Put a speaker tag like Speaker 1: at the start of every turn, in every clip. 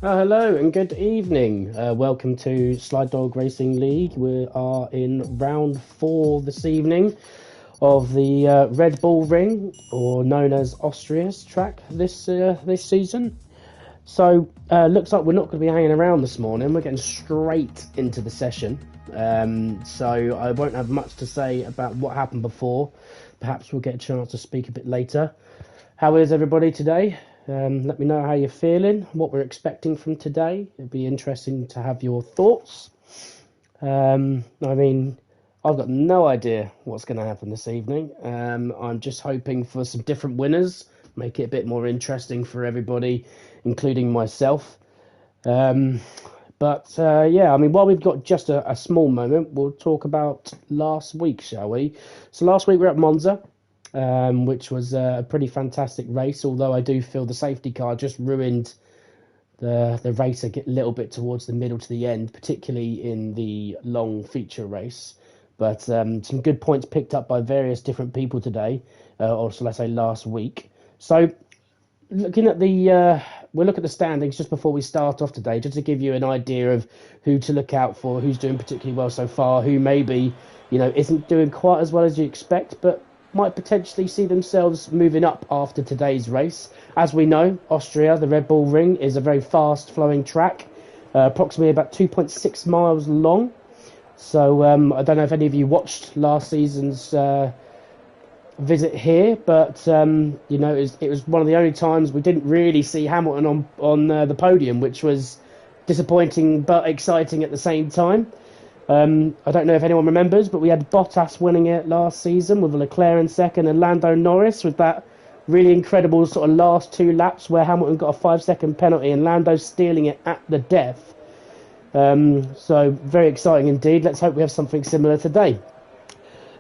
Speaker 1: Hello and good evening. Welcome to Slydog Racing League. We are in round 4 this evening of the Red Bull Ring, or known as Austria's track this season. So looks like we're not going to be hanging around this morning. We're getting straight into the session. So I won't have much to say about what happened before. Perhaps we'll get a chance to speak a bit later. How is everybody today? Let me know how you're feeling, what we're expecting from today. It'd be interesting to have your thoughts. I've got no idea what's going to happen this evening. I'm just hoping for some different winners, make it a bit more interesting for everybody, including myself. While we've got just a small moment, we'll talk about last week, shall we? So last week we were at Monza. Which was a pretty fantastic race, although I do feel the safety car just ruined the race a little bit towards the middle to the end, particularly in the long feature race. But some good points picked up by various different people today, or shall I say last week. So looking at we'll look at the standings just before we start off today, just to give you an idea of who to look out for, who's doing particularly well so far, who maybe isn't doing quite as well as you expect, but might potentially see themselves moving up after today's race. As we know, Austria, the Red Bull Ring, is a very fast-flowing track, approximately about 2.6 miles long. So I don't know if any of you watched last season's visit here, but it was one of the only times we didn't really see Hamilton on the podium, which was disappointing but exciting at the same time. I don't know if anyone remembers, but we had Bottas winning it last season with Leclerc in second and Lando Norris with that really incredible sort of last 2 laps where Hamilton got a 5-second penalty and Lando stealing it at the death. So very exciting indeed. Let's hope we have something similar today.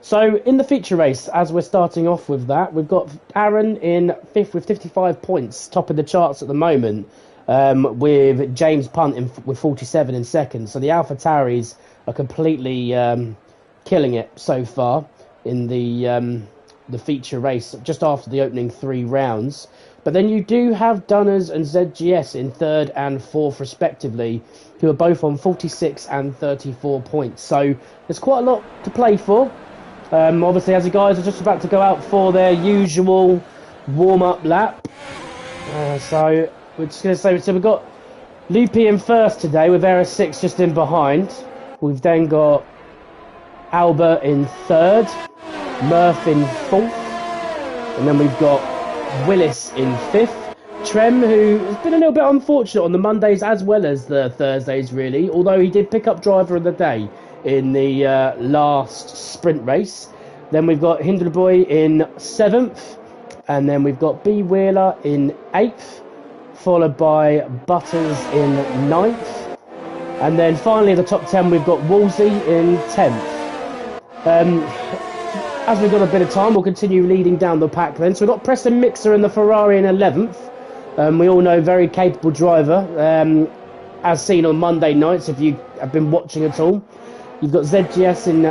Speaker 1: So in the feature race, as we're starting off with that, we've got Aaron in 5th with 55 points, top of the charts at the moment, with James Punt with 47 in second. So the AlphaTauris are completely killing it so far in the feature race just after the opening 3 rounds. But then you do have Dunners and ZGS in 3rd and 4th respectively, who are both on 46 and 34 points. So there's quite a lot to play for. Obviously, as the guys are just about to go out for their usual warm-up lap. So we're just going to say, so we've got Loopy in first today with Era 6 just in behind. We've then got Albert in 3rd, Murph in 4th, and then we've got Willis in 5th. Trem, who has been a little bit unfortunate on the Mondays as well as the Thursdays, really, although he did pick up driver of the day in the last sprint race. Then we've got Hinderboy in 7th, and then we've got B. Wheeler in 8th, followed by Butters in 9th. And then finally, the top 10, we've got Wolsey in 10th. As we've got a bit of time, we'll continue leading down the pack then. So we've got Preston Mixer in the Ferrari in 11th. We all know, very capable driver, as seen on Monday nights, if you have been watching at all. You've got ZGS in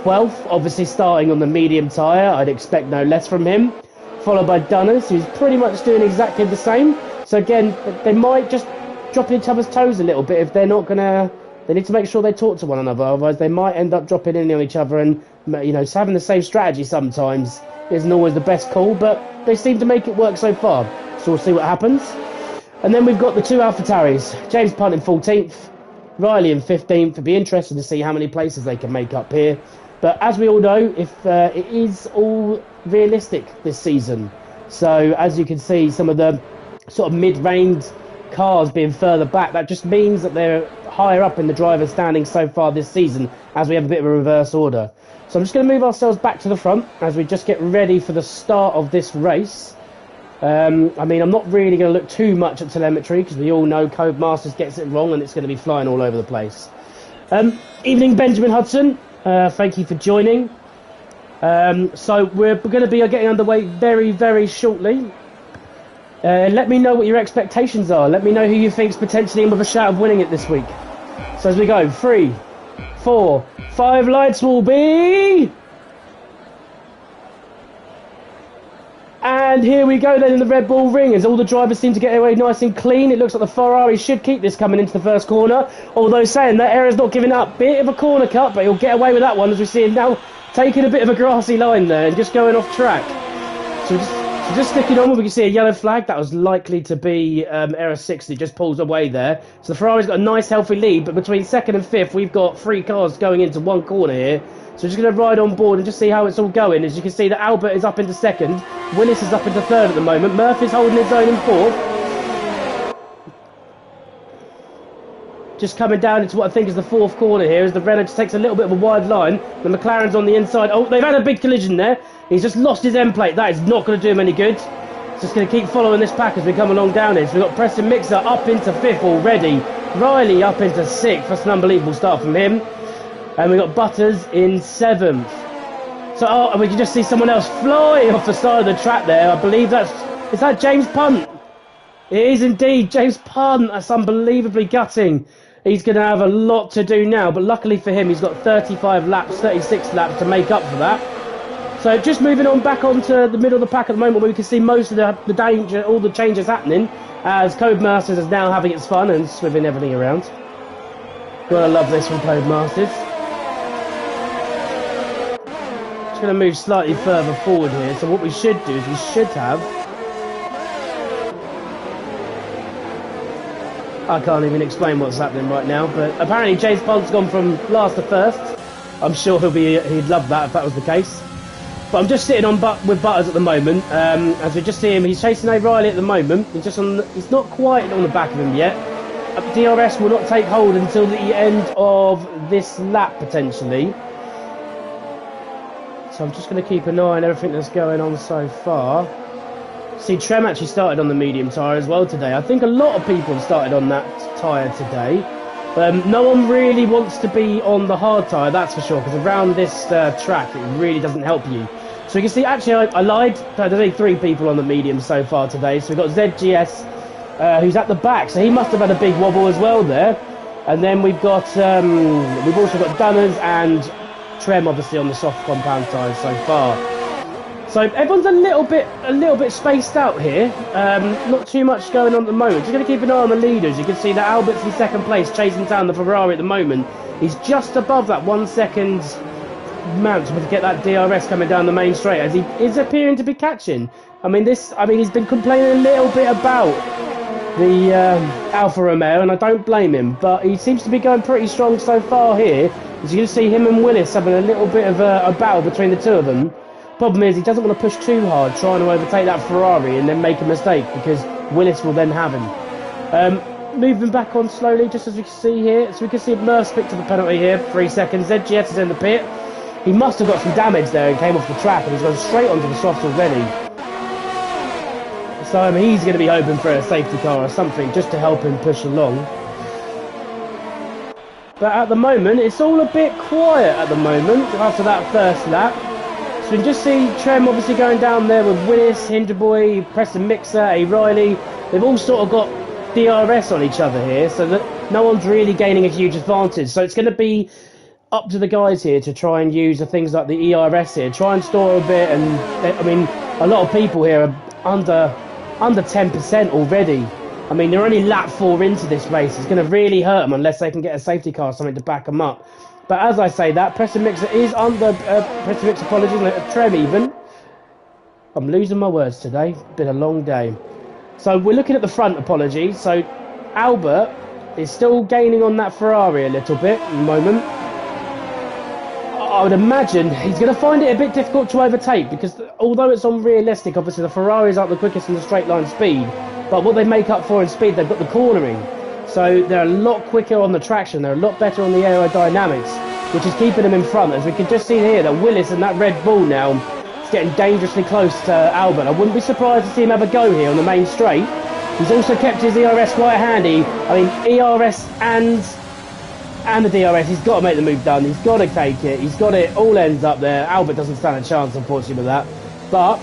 Speaker 1: 12th, obviously starting on the medium tyre. I'd expect no less from him. Followed by Dunners, who's pretty much doing exactly the same. So again, they might just drop each other's toes a little bit if they're not going to... They need to make sure they talk to one another, otherwise they might end up dropping in on each other, and having the same strategy sometimes isn't always the best call, but they seem to make it work so far. So we'll see what happens. And then we've got the 2 AlphaTauris, James Punt in 14th, Riley in 15th. It'd be interesting to see how many places they can make up here. But as we all know, if it is all realistic this season. So as you can see, some of the sort of mid-range cars being further back, that just means that they're higher up in the driver's standing so far this season, as we have a bit of a reverse order. So I'm just going to move ourselves back to the front as we just get ready for the start of this race. I'm not really going to look too much at telemetry because we all know Codemasters gets it wrong and it's going to be flying all over the place. Evening, Benjamin Hudson. Thank you for joining. So we're going to be getting underway very, very shortly. Let me know what your expectations are. Let me know who you think's potentially in with a shout of winning it this week. So as we go, 3, 4, 5 lights will be... And And here we go then in the Red Bull ring, as all the drivers seem to get away nice and clean. It looks like the Ferrari should keep this coming into the first corner, although saying that Error's not giving up. Bit of a corner cut, but he'll get away with that one, as we see him now taking a bit of a grassy line there and just going off track. So just sticking on, we can see a yellow flag. That was likely to be Error 60, just pulls away there. So the Ferrari's got a nice healthy lead, but between second and fifth we've got 3 cars going into one corner here. So we're just going to ride on board and just see how it's all going. As you can see that Albert is up into second, Willis is up into third at the moment, Murphy's holding his own in fourth. Just coming down into what I think is the fourth corner here, as the Renault just takes a little bit of a wide line. The McLaren's on the inside. Oh, they've had a big collision there. He's just lost his end plate. That is not going to do him any good. Just going to keep following this pack as we come along down here. So we've got Preston Mixer up into fifth already. Riley up into sixth. That's an unbelievable start from him. And we've got Butters in seventh. So, and we can just see someone else flying off the side of the track there. I believe is that James Punt? It is indeed James Punt. That's unbelievably gutting. He's going to have a lot to do now, but luckily for him, he's got 36 laps to make up for that. So just moving on back onto the middle of the pack at the moment, where we can see most of the danger, all the changes happening, as Codemasters is now having its fun and swimming everything around. Well, I love this from Codemasters. Just going to move slightly further forward here. So what we should do is we should have... I can't even explain what's happening right now, but apparently James Punt's gone from last to first. I'm sure he'd love that if that was the case. But I'm just sitting on with Butters at the moment. As we just see him, he's chasing O'Reilly at the moment. He's not quite on the back of him yet. DRS will not take hold until the end of this lap potentially. So I'm just going to keep an eye on everything that's going on so far. See, Trem actually started on the medium tyre as well today. I think a lot of people have started on that tyre today. No one really wants to be on the hard tyre, that's for sure, because around this track it really doesn't help you. So you can see, actually I lied, there's only 3 people on the medium so far today. So we've got ZGS who's at the back, so he must have had a big wobble as well there. And then we've got, we've also got Dunners and Trem obviously on the soft compound tyres so far. So everyone's a little bit spaced out here. Not too much going on at the moment. Just going to keep an eye on the leaders. You can see that Albert's in second place, chasing down the Ferrari at the moment. He's just above that 1 second mount to get that DRS coming down the main straight, as he is appearing to be catching. I mean, he's been complaining a little bit about the Alfa Romeo, and I don't blame him. But he seems to be going pretty strong so far here. As you can see, him and Willis having a little bit of a battle between the two of them. Problem is, he doesn't want to push too hard, trying to overtake that Ferrari and then make a mistake, because Willis will then have him. Moving back on slowly, just as we can see here. So we can see Merce picked up a penalty here, 3 seconds. ZGS is in the pit. He must have got some damage there and came off the track, and he's gone straight onto the softs already. So he's going to be hoping for a safety car or something just to help him push along. But at the moment, it's all a bit quiet at the moment after that first lap. So we can just see Trem obviously going down there with Willis, Hinderboy, Preston Mixer, A. Riley. They've all sort of got DRS on each other here, so that no one's really gaining a huge advantage. So it's going to be up to the guys here to try and use the things like the ERS here, try and store a bit. And I mean, a lot of people here are under 10% already. I mean, they're only lap 4 into this race. It's going to really hurt them unless they can get a safety car or something to back them up. But as I say that, Preston Mixer is under... Preston Mixer, apologies, Trem even. I'm losing my words today. Been a long day. So we're looking at the front, apologies. So Albert is still gaining on that Ferrari a little bit at the moment. I would imagine he's going to find it a bit difficult to overtake, because although it's unrealistic, obviously the Ferraris aren't the quickest in the straight line speed. But what they make up for in speed, they've got the cornering. So they're a lot quicker on the traction, they're a lot better on the aerodynamics, which is keeping them in front. As we can just see here that Willis and that Red Bull now is getting dangerously close to Albert. I wouldn't be surprised to see him have a go here on the main straight. He's also kept his ERS quite handy. I mean, ERS and the DRS, he's got to make the move done. He's got to take it. He's got it. All ends up there. Albert doesn't stand a chance, unfortunately, with that. But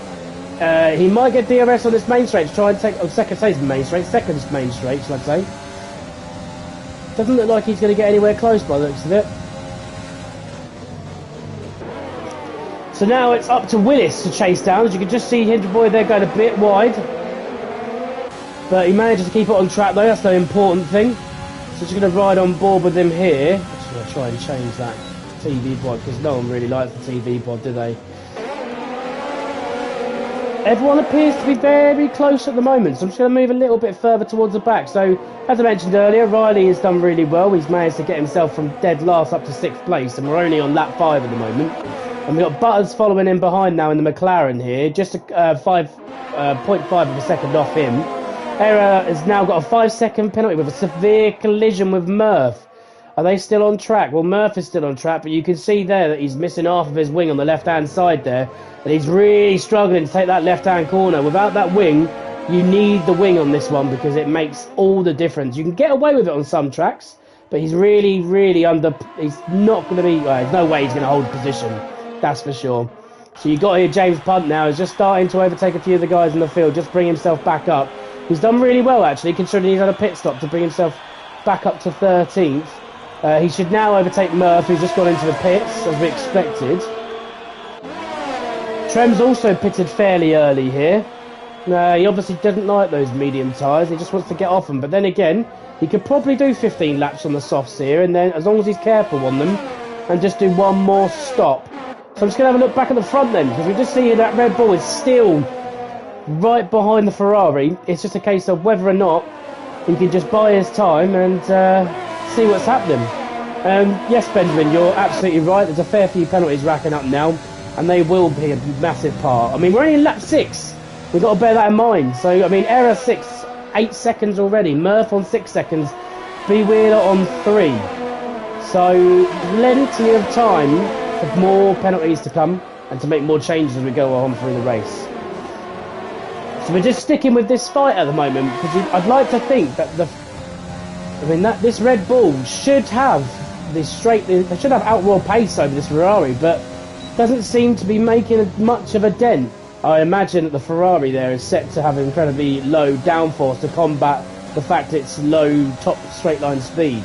Speaker 1: he might get DRS on this main straight to try and take... Oh, second main straight, shall I say. Doesn't look like he's going to get anywhere close by the looks of it. So now it's up to Willis to chase down. As you can just see, Hinderboy there going a bit wide. But he manages to keep it on track though, that's the important thing. So just going to ride on board with him here. Just going to try and change that TV pod because no one really likes the TV pod, do they? Everyone appears to be very close at the moment, so I'm just going to move a little bit further towards the back. So, as I mentioned earlier, Riley has done really well. He's managed to get himself from dead last up to 6th place, and we're only on lap 5 at the moment. And we've got Butters following in behind now in the McLaren here, just 0.5 of a second off him. Error has now got a 5-second penalty with a severe collision with Murph. Are they still on track? Well, Murph is still on track, but you can see there that he's missing half of his wing on the left-hand side there. And he's really struggling to take that left-hand corner. Without that wing, you need the wing on this one because it makes all the difference. You can get away with it on some tracks, but he's really he's not going to be... Well, there's no way he's going to hold position. That's for sure. So you got here James Punt now. He's just starting to overtake a few of the guys in the field. Just bring himself back up. He's done really well, actually, considering he's had a pit stop to bring himself back up to 13th. He should now overtake Murph, who's just gone into the pits, as we expected. Trem's also pitted fairly early here. He obviously doesn't like those medium tyres, he just wants to get off them. But then again, he could probably do 15 laps on the softs here, and then, as long as he's careful on them, and just do one more stop. So I'm just going to have a look back at the front then, because we just see that Red Bull is still right behind the Ferrari. It's just a case of whether or not he can just buy his time and see what's happening. Yes, Benjamin, you're absolutely right. There's a fair few penalties racking up now, and they will be a massive part. I mean, we're only in lap 6. We've got to bear that in mind. So, I mean, Error 6, 8 seconds already. Murph on 6 seconds. B. Wheeler on 3. So, plenty of time for more penalties to come and to make more changes as we go on through the race. So we're just sticking with this fight at the moment because I'd like to think that this Red Bull should have they should have outroar pace over this Ferrari, but doesn't seem to be making much of a dent. I imagine that the Ferrari there is set to have incredibly low downforce to combat the fact it's low top straight line speed.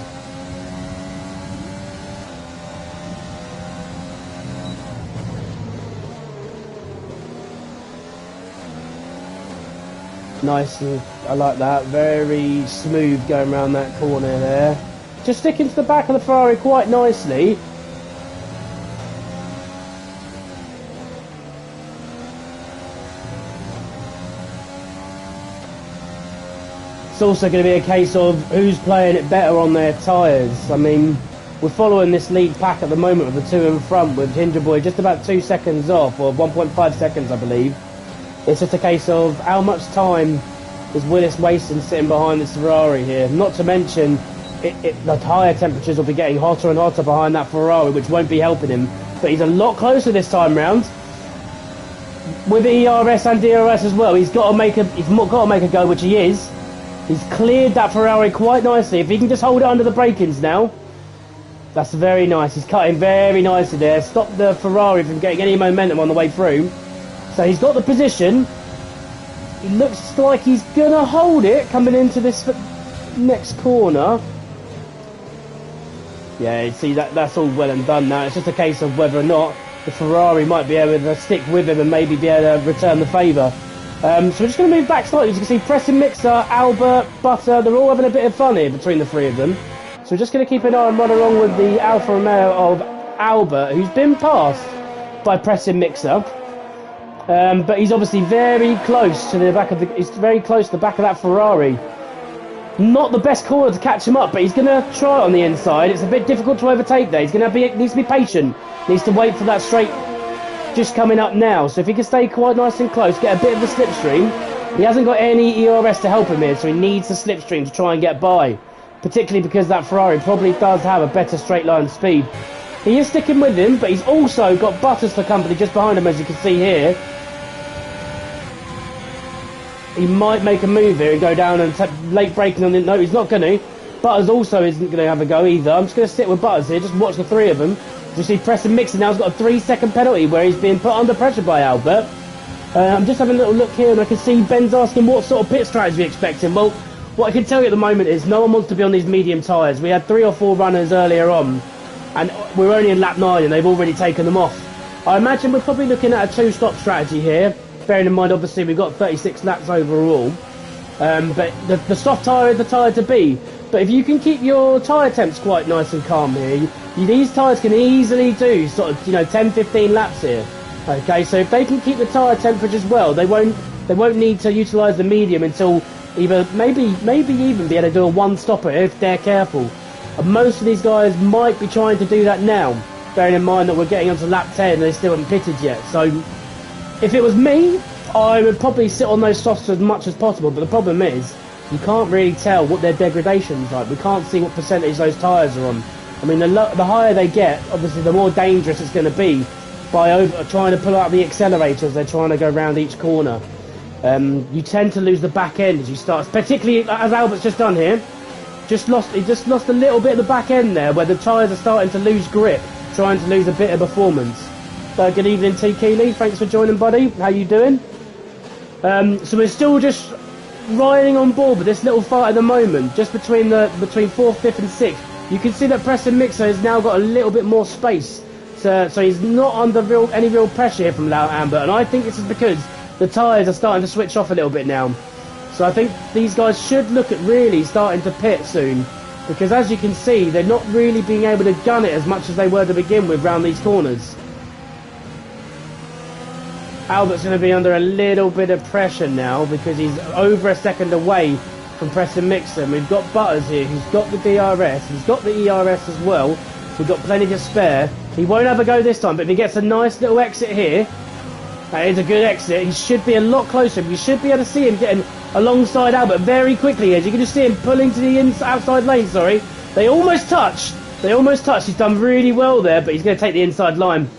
Speaker 1: Nice, I like that. Very smooth going around that corner there. Just sticking to the back of the Ferrari quite nicely. It's also going to be a case of who's playing it better on their tyres. I mean, we're following this lead pack at the moment with the two in front, with Hinderboy just about 2 seconds off, or 1.5 seconds I believe. It's just a case of how much time is Willis wasting sitting behind this Ferrari here. Not to mention, the higher temperatures will be getting hotter and hotter behind that Ferrari, which won't be helping him. But he's a lot closer this time round. With ERS and DRS as well, he's got to make a go, which he is. He's cleared that Ferrari quite nicely. If he can just hold it under the break-ins now, that's very nice. He's cutting very nicely there. Stopped the Ferrari from getting any momentum on the way through. So he's got the position. He looks like he's going to hold it coming into this next corner. Yeah, see, that's all well and done now. It's just a case of whether or not the Ferrari might be able to stick with him and maybe be able to return the favour. So we're just going to move back slightly. As you can see, Preston Mixer, Albert, Butter, they're all having a bit of fun here between the three of them. So we're just going to keep an eye and run along with the Alfa Romeo of Albert, who's been passed by Preston Mixer. But he's obviously very close to the back of he's very close to the back of that Ferrari. Not the best corner to catch him up, but he's going to try it on the inside. It's a bit difficult to overtake there. He's going to needs to be patient. Needs to wait for that straight just coming up now. So if he can stay quite nice and close, get a bit of the slipstream. He hasn't got any ERS to help him here, so he needs the slipstream to try and get by. Particularly because that Ferrari probably does have a better straight line speed. He is sticking with him, but he's also got Butters for company just behind him, as you can see here. He might make a move here and go down and late braking on the... No, he's not going to. Butters also isn't going to have a go either. I'm just going to sit with Butters here, just watch the three of them. You see Preston Mixon now's got a 3-second penalty where he's being put under pressure by Albert. I'm just having a little look here and I can see Ben's asking what sort of pit strategy we're expecting. Well, what I can tell you at the moment is no one wants to be on these medium tyres. We had 3 or 4 runners earlier on and we're only in lap 9 and they've already taken them off. I imagine we're probably looking at a two-stop strategy here, bearing in mind obviously we've got 36 laps overall. But the soft tyre is the tyre to be. But if you can keep your tyre temps quite nice and calm here, these tyres can easily do sort of 10-15 laps here. Okay, so if they can keep the tyre temperatures well, they won't need to utilise the medium until either maybe even be able to do a one-stopper if they're careful. And most of these guys might be trying to do that now, bearing in mind that we're getting onto lap 10 and they still haven't pitted yet. So if it was me, I would probably sit on those softs as much as possible, but the problem is you can't really tell what their degradation's like. We can't see what percentage those tyres are on. I mean, the higher they get, obviously the more dangerous it's going to be by trying to pull out the accelerator as they're trying to go around each corner. You tend to lose the back end as you start, particularly as Albert's just done here. He just lost a little bit of the back end there where the tyres are starting to lose grip, trying to lose a bit of performance. So good evening T. Keeley, thanks for joining buddy, how you doing? So we're still just riding on board with this little fight at the moment, just between 4th, 5th and 6th. You can see that Preston Mixer has now got a little bit more space, so he's not under any real pressure here from Lau Amber, and I think this is because the tyres are starting to switch off a little bit now. So I think these guys should look at really starting to pit soon, because as you can see, they're not really being able to gun it as much as they were to begin with round these corners. Albert's going to be under a little bit of pressure now because he's over a second away from Preston Mixer. And we've got Butters here who's got the DRS, he's got the ERS as well. We've got plenty to spare. He won't have a go this time, but if he gets a nice little exit here, that is a good exit. He should be a lot closer. You should be able to see him getting alongside Albert very quickly. As you can just see him pulling to the outside lane, sorry. They almost touched. He's done really well there, but he's going to take the inside line.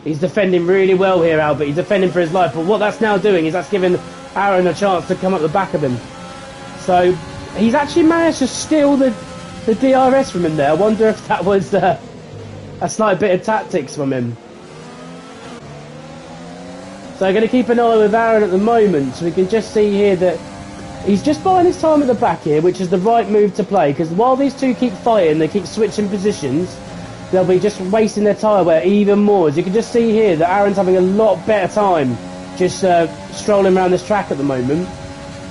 Speaker 1: He's defending really well here, Albert. He's defending for his life. But what that's now doing is that's giving Aaron a chance to come up the back of him. So he's actually managed to steal the DRS from him there. I wonder if that was a slight bit of tactics from him. So I'm going to keep an eye with Aaron at the moment. So we can just see here that he's just buying his time at the back here, which is the right move to play. Because while these two keep fighting, they keep switching positions. They'll be just wasting their tyre wear even more. As you can just see here that Aaron's having a lot better time just strolling around this track at the moment.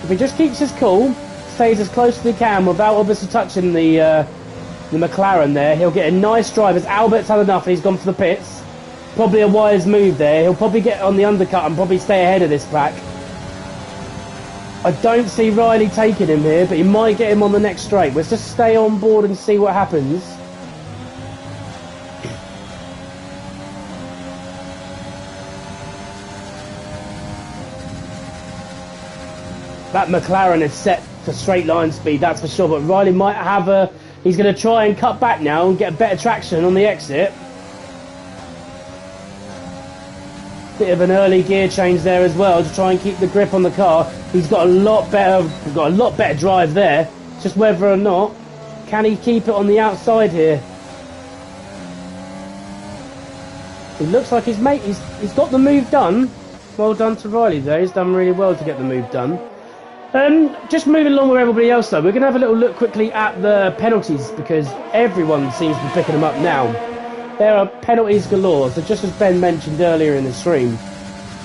Speaker 1: If he just keeps his cool, stays as close as he can without obviously touching the McLaren there, he'll get a nice drive as Albert's had enough and he's gone for the pits. Probably a wise move there. He'll probably get on the undercut and probably stay ahead of this pack. I don't see Riley taking him here, but he might get him on the next straight. Let's just stay on board and see what happens. That McLaren is set for straight line speed, that's for sure, but Riley might have he's going to try and cut back now and get a better traction on the exit. Bit of an early gear change there as well to try and keep the grip on the car. He's got a lot better drive there. It's just whether or not can he keep it on the outside here. It looks like he's got the move done. Well done to Riley there. He's done really well to get the move done. Just moving along with everybody else though, we're going to have a little look quickly at the penalties because everyone seems to be picking them up now. There are penalties galore, so just as Ben mentioned earlier in the stream,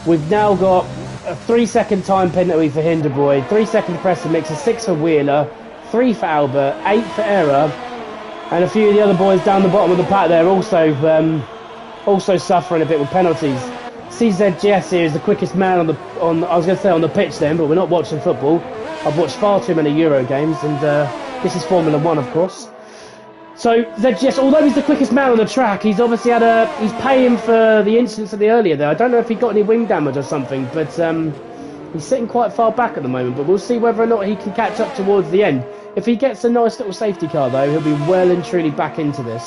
Speaker 1: we've now got a 3-second time penalty for Hinderboy, 3 second Preston Mixer, 6 for Wheeler, 3 for Albert, 8 for Error, and a few of the other boys down the bottom of the pack there also suffering a bit with penalties. CZGS here is the quickest man I was going to say on the pitch then, but we're not watching football. I've watched far too many Euro games, and this is Formula 1, of course. So ZGS, although he's the quickest man on the track, he's obviously he's paying for the incidents of the earlier there. I don't know if he got any wing damage or something, but he's sitting quite far back at the moment. But we'll see whether or not he can catch up towards the end. If he gets a nice little safety car though, he'll be well and truly back into this.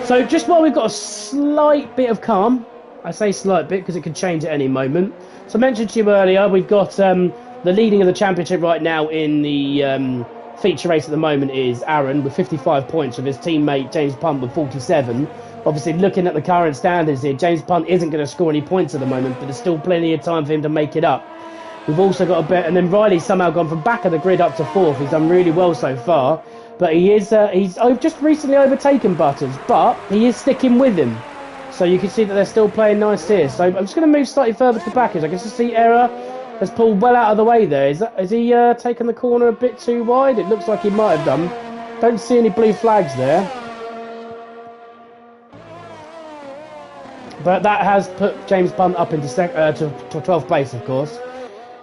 Speaker 1: So just while we've got a slight bit of calm, I say slight bit because it could change at any moment. So I mentioned to you earlier, we've got the leading of the championship right now in the feature race at the moment is Aaron with 55 points with his teammate James Punt with 47. Obviously looking at the current standards here, James Punt isn't going to score any points at the moment, but there's still plenty of time for him to make it up. We've also got a bit, and then Riley's somehow gone from back of the grid up to 4th. He's done really well so far, but he's just recently overtaken Butters, but he is sticking with him. So you can see that they're still playing nice here. So I'm just going to move slightly further to the back. As I can see Error has pulled well out of the way there. Is he taken the corner a bit too wide? It looks like he might have done. Don't see any blue flags there. But that has put James Punt up into to 12th place, of course.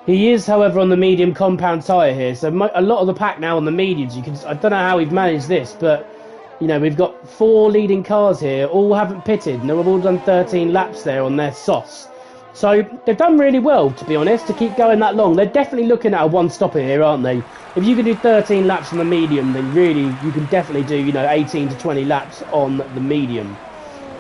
Speaker 1: He is, however, on the medium compound tyre here. So a lot of the pack now on the mediums. I don't know how we've managed this, but you know, we've got 4 leading cars here. All haven't pitted. And they've all done 13 laps there on their softs. So they've done really well, to be honest, to keep going that long. They're definitely looking at a one-stopper here, aren't they? If you can do 13 laps on the medium, then really you can definitely do, you know, 18 to 20 laps on the medium.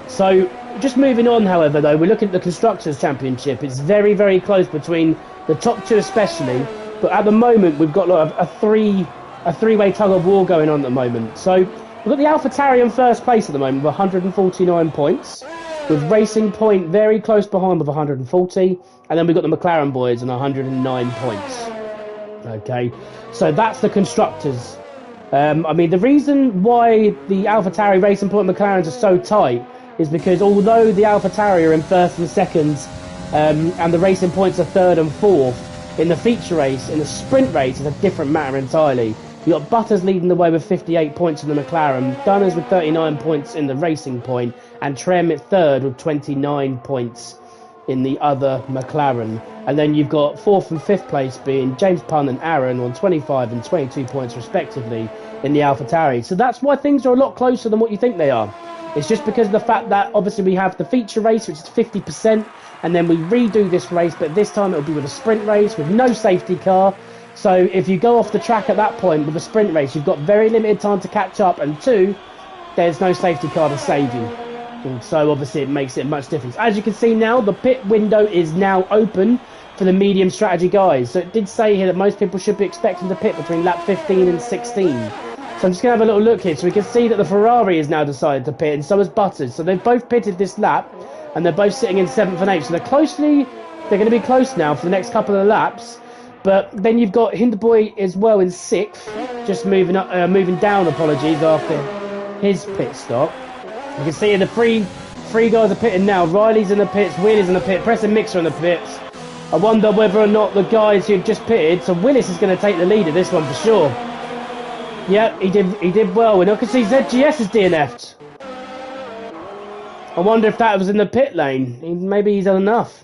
Speaker 1: So just moving on, however, though, we're looking at the Constructors' Championship. It's very, very close between the top 2 especially. But at the moment, we've got like a three-way tug-of-war going on at the moment. So we've got the AlphaTauri in first place at the moment with 149 points. With Racing Point very close behind with 140. And then we've got the McLaren boys on 109 points. Okay, so that's the Constructors. I mean, the reason why the AlphaTauri, Racing Point and McLarens are so tight is because although the AlphaTauri are in first and second, and the Racing Points are third and fourth, in the feature race, in the sprint race, it's a different matter entirely. You've got Butters leading the way with 58 points in the McLaren, Dunners with 39 points in the Racing Point, and Trem at third with 29 points in the other McLaren. And then you've got 4th and 5th place being James Pun and Aaron on 25 and 22 points respectively in the AlphaTauri. So that's why things are a lot closer than what you think they are. It's just because of the fact that obviously we have the feature race, which is 50%, and then we redo this race, but this time it'll be with a sprint race with no safety car. So if you go off the track at that point with a sprint race, you've got very limited time to catch up, and 2, there's no safety car to save you. And so obviously it makes it much difference. As you can see now, the pit window is now open for the medium strategy guys. So it did say here that most people should be expecting to pit between lap 15 and 16. So I'm just going to have a little look here. So we can see that the Ferrari has now decided to pit, and so has Butters. So they've both pitted this lap, and they're both sitting in 7th and 8th. So they're going to be close now for the next couple of laps. But then you've got Hinderboy as well in 6th, just moving down, after his pit stop. You can see the three guys are pitting now. Riley's in the pits, Wheeler's in the pit, Press and Mixer in the pits. I wonder whether or not the guys who've just pitted, so Willis is going to take the lead of this one for sure. Yep, he did well. And I can see ZGS is DNF'd. I wonder if that was in the pit lane. Maybe he's done enough.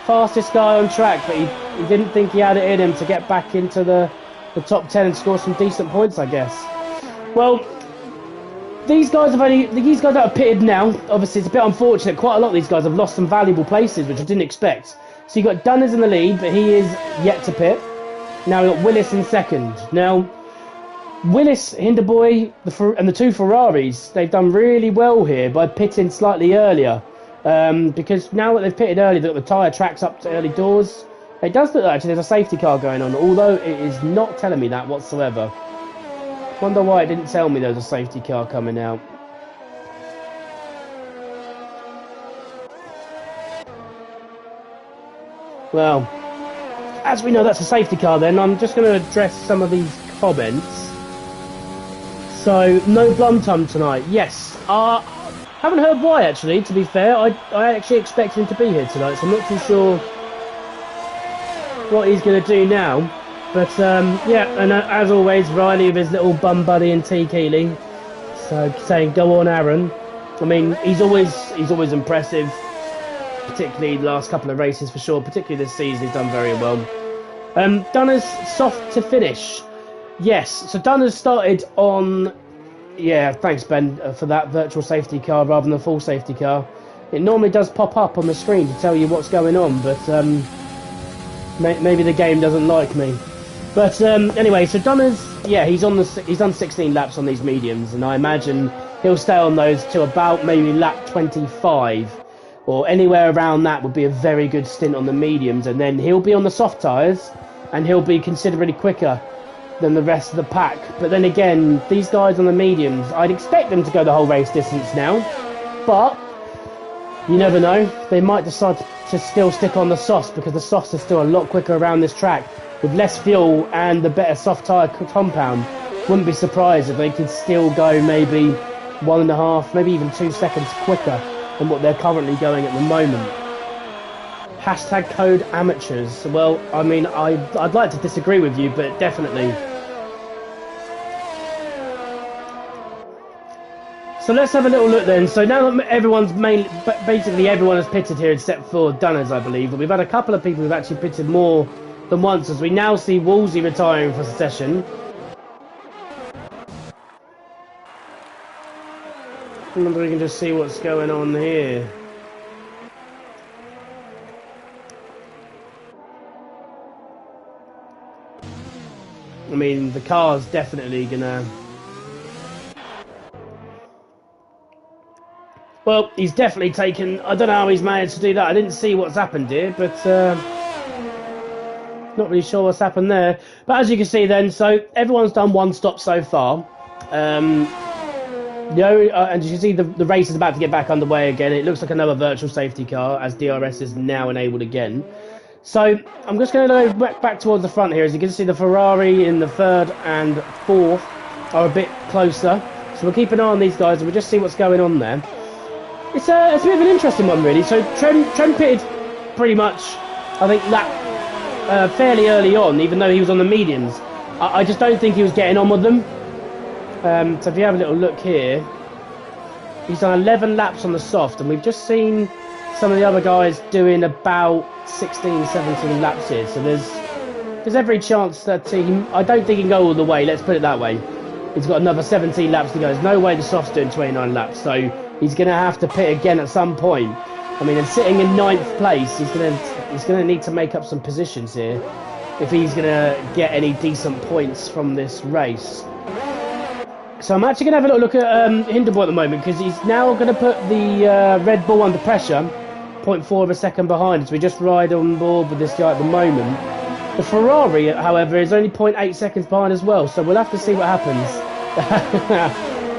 Speaker 1: Fastest guy on track, but he didn't think he had it in him to get back into the top 10 and score some decent points, I guess. Well, these guys that have pitted now, obviously it's a bit unfortunate. Quite a lot of these guys have lost some valuable places, which I didn't expect. So you've got Dunners in the lead, but he is yet to pit. Now we've got Willis in second. Now, Willis, Hinderboy, and the 2 Ferraris, they've done really well here by pitting slightly earlier. Because now that they've pitted early, they've got the tyre tracks up to early doors. It does look like actually there's a safety car going on, although it is not telling me that whatsoever. Wonder why it didn't tell me there was a safety car coming out. Well, as we know that's a safety car then, I'm just going to address some of these comments. So, no Blumtum tonight. Yes. Haven't heard why, actually, to be fair. I actually expect him to be here tonight, so I'm not too sure what he's going to do now. But, yeah, and as always, Riley with his little bum buddy and T. Keeley. So, saying, go on, Aaron. I mean, he's always impressive, particularly the last couple of races, for sure. Particularly this season, he's done very well. Dunners soft to finish. Yes, so Dunners started on... Yeah, thanks, Ben, for that virtual safety car rather than a full safety car. It normally does pop up on the screen to tell you what's going on, but maybe the game doesn't like me. But anyway, so Dunners, yeah, he's done 16 laps on these mediums, and I imagine he'll stay on those to about maybe lap 25, or anywhere around that would be a very good stint on the mediums, and then he'll be on the soft tyres, and he'll be considerably quicker than the rest of the pack. But then again, these guys on the mediums, I'd expect them to go the whole race distance now, but you never know, they might decide to still stick on the softs, because the softs are still a lot quicker around this track with less fuel and the better soft tyre compound. Wouldn't be surprised if they could still go maybe 1.5, maybe even 2 seconds quicker than what they're currently going at the moment. Hashtag code amateurs. Well, I mean, I'd like to disagree with you, but definitely. So let's have a little look then. So now that basically everyone has pitted here except for Dunners, I believe. But we've had a couple of people who've actually pitted more than once, as we now see Wolsey retiring for session. I wonder if we can just see what's going on here. I mean, the car's definitely gonna... Well, he's definitely taken... I don't know how he's managed to do that. I didn't see what's happened here, but... not really sure what's happened there. But as you can see then, so everyone's done one stop so far. And you can see the race is about to get back underway again. It looks like another virtual safety car, as DRS is now enabled again. So I'm just going to go back towards the front here. As you can see, the Ferrari in the third and fourth are a bit closer. So we'll keep an eye on these guys and we'll just see what's going on there. It's a bit of an interesting one, really. So Trent pitted pretty much, I think, fairly early on, even though he was on the mediums. I just don't think he was getting on with them. So if you have a little look here, he's done 11 laps on the soft, and we've just seen some of the other guys doing about 16, 17 laps here. So there's every chance that I don't think he can go all the way, let's put it that way. He's got another 17 laps to go. There's no way the soft's doing 29 laps, so he's going to have to pit again at some point. I mean, and sitting in 9th place, he's going to need to make up some positions here if he's going to get any decent points from this race. So I'm actually going to have a little look at Hinderboy at the moment, because he's now going to put the Red Bull under pressure, 0.4 of a second behind, as we just ride on board with this guy at the moment. The Ferrari, however, is only 0.8 seconds behind as well, so we'll have to see what happens.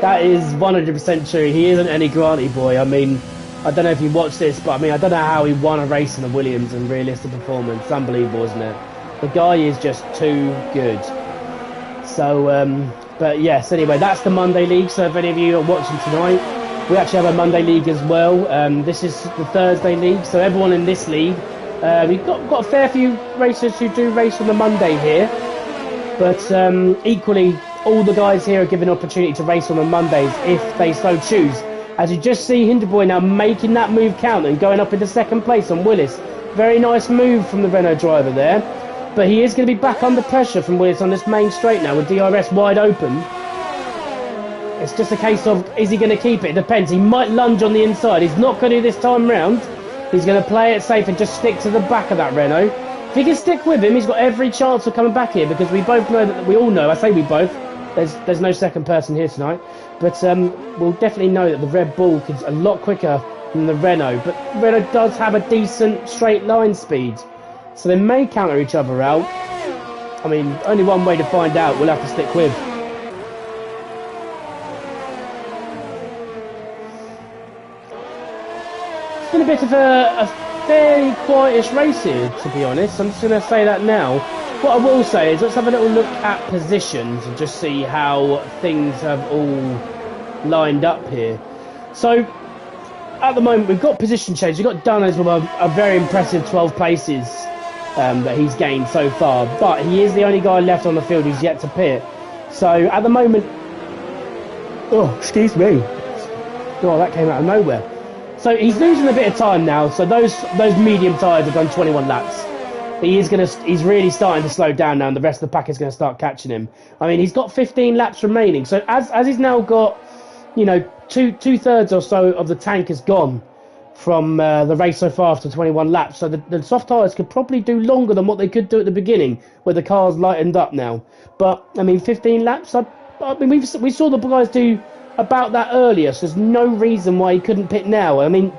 Speaker 1: That is 100% true. He isn't any granty boy. I mean, I don't know if you watched this, but I mean, I don't know how he won a race in the Williams and realistic performance. It's unbelievable, isn't it? The guy is just too good. So, but yes, anyway, that's the Monday League. So if any of you are watching tonight, we actually have a Monday League as well. This is the Thursday League, so everyone in this league, we've got a fair few racers who do race on the Monday here, but equally, all the guys here are given an opportunity to race on the Mondays if they so choose. As you just see Hinderboy now making that move count and going up into second place on Willis. Very nice move from the Renault driver there. But he is going to be back under pressure from Willis on this main straight now with DRS wide open. It's just a case of, is he going to keep it? It depends. He might lunge on the inside. He's not going to do this time round. He's going to play it safe and just stick to the back of that Renault. If he can stick with him, he's got every chance of coming back here, because we both know that, we all know, I say we both, there's no second person here tonight, but we'll definitely know that the Red Bull is a lot quicker than the Renault, but Renault does have a decent straight line speed, so they may counter each other out. I mean, only one way to find out. We'll have to stick with. It's been a bit of a fairly quietish race here, to be honest. I'm just going to say that now. What I will say is, let's have a little look at positions and just see how things have all lined up here. So, at the moment, we've got position change. We've got Dunners with a very impressive 12 places that he's gained so far. But he is the only guy left on the field who's yet to pit. So, at the moment... Oh, excuse me. Oh, that came out of nowhere. So, he's losing a bit of time now. So, those medium tyres have done 21 laps. He's really starting to slow down now, and the rest of the pack is going to start catching him. I mean, he's got 15 laps remaining, so as he's now got, you know, two-thirds or so of the tank has gone from the race so far after 21 laps, so the soft tyres could probably do longer than what they could do at the beginning, where the car's lightened up now. But, I mean, 15 laps, I mean, we saw the guys do about that earlier, so there's no reason why he couldn't pit now. I mean,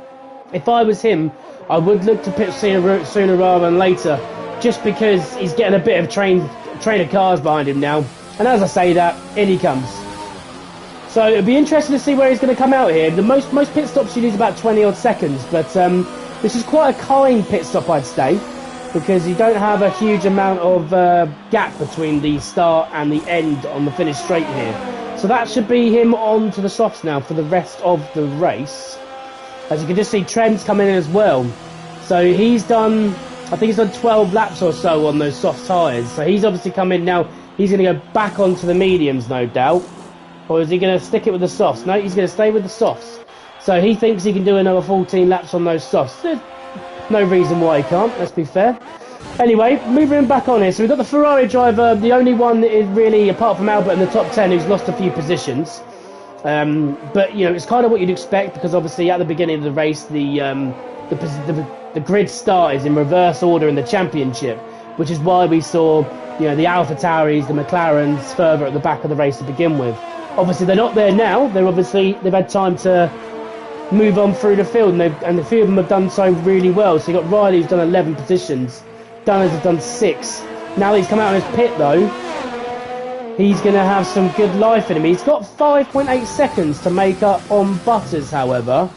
Speaker 1: if I was him, I would look to pit sooner rather than later, just because he's getting a bit of train of cars behind him now. And as I say that, in he comes. So it'll be interesting to see where he's going to come out here. The most pit stops you lose about 20 odd seconds, but this is quite a kind pit stop, I'd say, because you don't have a huge amount of gap between the start and the end on the finish straight here. So that should be him on to the softs now for the rest of the race. As you can just see, Trent's coming in as well. So he's done, I think he's done 12 laps or so on those soft tyres. So he's obviously come in now. He's going to go back onto the mediums, no doubt. Or is he going to stick it with the softs? No, he's going to stay with the softs. So he thinks he can do another 14 laps on those softs. There's no reason why he can't, let's be fair. Anyway, moving back on here. So we've got the Ferrari driver, the only one that is really, apart from Albert in the top 10, who's lost a few positions. But, you know, it's kind of what you'd expect, because obviously at the beginning of the race, the grid start is in reverse order in the championship, which is why we saw, you know, the AlphaTauris, the McLarens further at the back of the race to begin with. Obviously, they're not there now. They've had time to move on through the field, and a few of them have done so really well. So you've got Riley, who's done 11 positions. Dunners has done 6. Now that he's come out of his pit, though, he's going to have some good life in him. He's got 5.8 seconds to make up on Butters, however.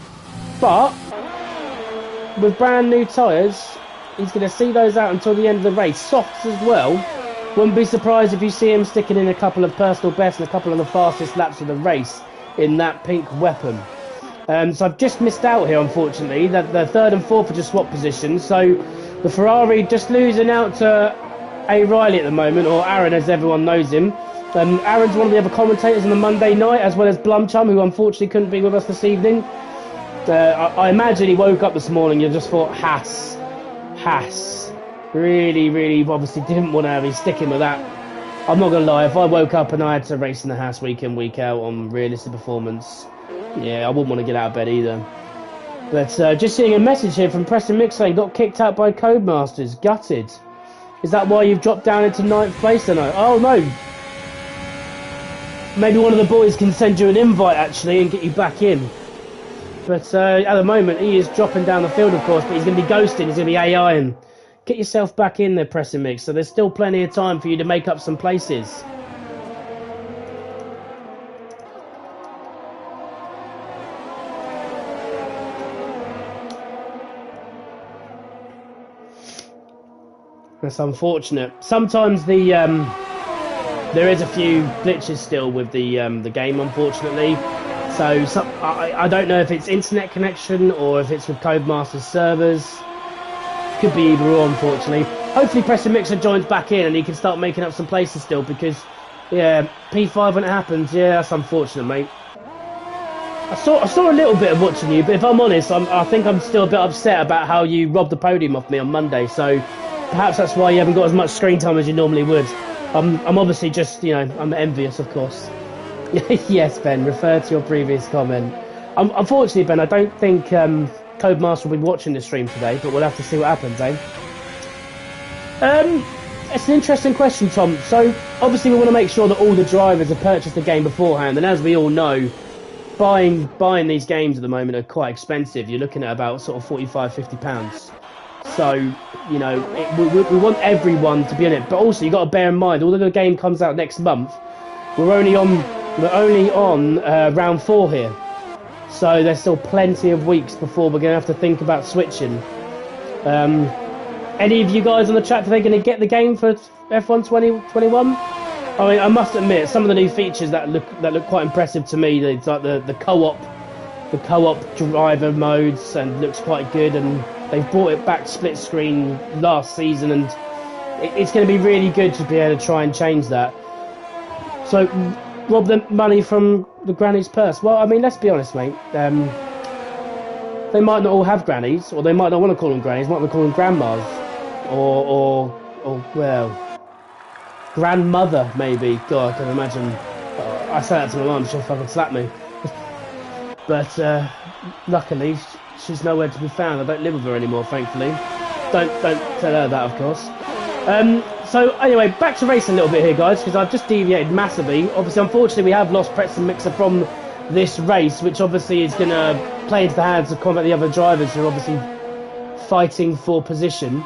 Speaker 1: But with brand new tyres, he's going to see those out until the end of the race. Softs as well. Wouldn't be surprised if you see him sticking in a couple of personal bests and a couple of the fastest laps of the race in that pink weapon. So I've just missed out here, unfortunately. The 3rd and 4th are just swap positions. So the Ferrari just losing out to A. Riley at the moment, or Aaron as everyone knows him. Aaron's one of the other commentators on the Monday night, as well as Blumchum, who unfortunately couldn't be with us this evening. I imagine he woke up this morning and just thought, Haas. Really, obviously didn't want to be sticking with that. I'm not going to lie, if I woke up and I had to race in the Haas week in, week out on realistic performance, yeah, I wouldn't want to get out of bed either. But just seeing a message here from Preston Mix saying, got kicked out by Codemasters, gutted. Is that why you've dropped down into 9th place tonight? Oh no. Maybe one of the boys can send you an invite actually and get you back in. But at the moment he is dropping down the field, of course, but he's going to be ghosting, he's going to be AIing. Get yourself back in there, Preston Mix, so there's still plenty of time for you to make up some places. That's unfortunate. Sometimes there is a few glitches still with the game, unfortunately. So I don't know if it's internet connection or if it's with Codemasters servers. Could be either or, unfortunately. Hopefully Preston Mixer joins back in and he can start making up some places still, because, yeah, P5 when it happens, yeah, that's unfortunate, mate. I saw a little bit of watching you, but if I'm honest, I think I'm still a bit upset about how you robbed the podium off me on Monday, so perhaps that's why you haven't got as much screen time as you normally would. I'm obviously just, you know, I'm envious, of course. Yes, Ben, refer to your previous comment. Unfortunately, Ben, I don't think Codemaster will be watching the stream today, but we'll have to see what happens, eh? It's an interesting question, Tom. So, obviously we want to make sure that all the drivers have purchased the game beforehand, and as we all know, buying these games at the moment are quite expensive. You're looking at about sort of £45–50. So, you know, we want everyone to be in it, but also you've got to bear in mind, although the game comes out next month, we're only on round 4 here. So there's still plenty of weeks before we're going to have to think about switching. Any of you guys on the chat, are they going to get the game for F1 2021? I mean, I must admit, some of the new features that look quite impressive to me. It's like the co-op driver modes, and looks quite good. And they've brought it back split screen last season, and it's going to be really good to be able to try and change that. So, rob the money from the granny's purse. Well, I mean, let's be honest, mate. They might not all have grannies, or they might not want to call them grannies. Might want to call them grandmas, or well, grandmother maybe. God, I can imagine. I say that to my mum, she'll fucking slap me. But luckily, she's nowhere to be found. I don't live with her anymore, thankfully. Don't tell her that, of course. So anyway, back to racing a little bit here, guys, because I've just deviated massively. Obviously, unfortunately, we have lost Preston Mixer from this race, which obviously is going to play into the hands of the other drivers who are obviously fighting for position.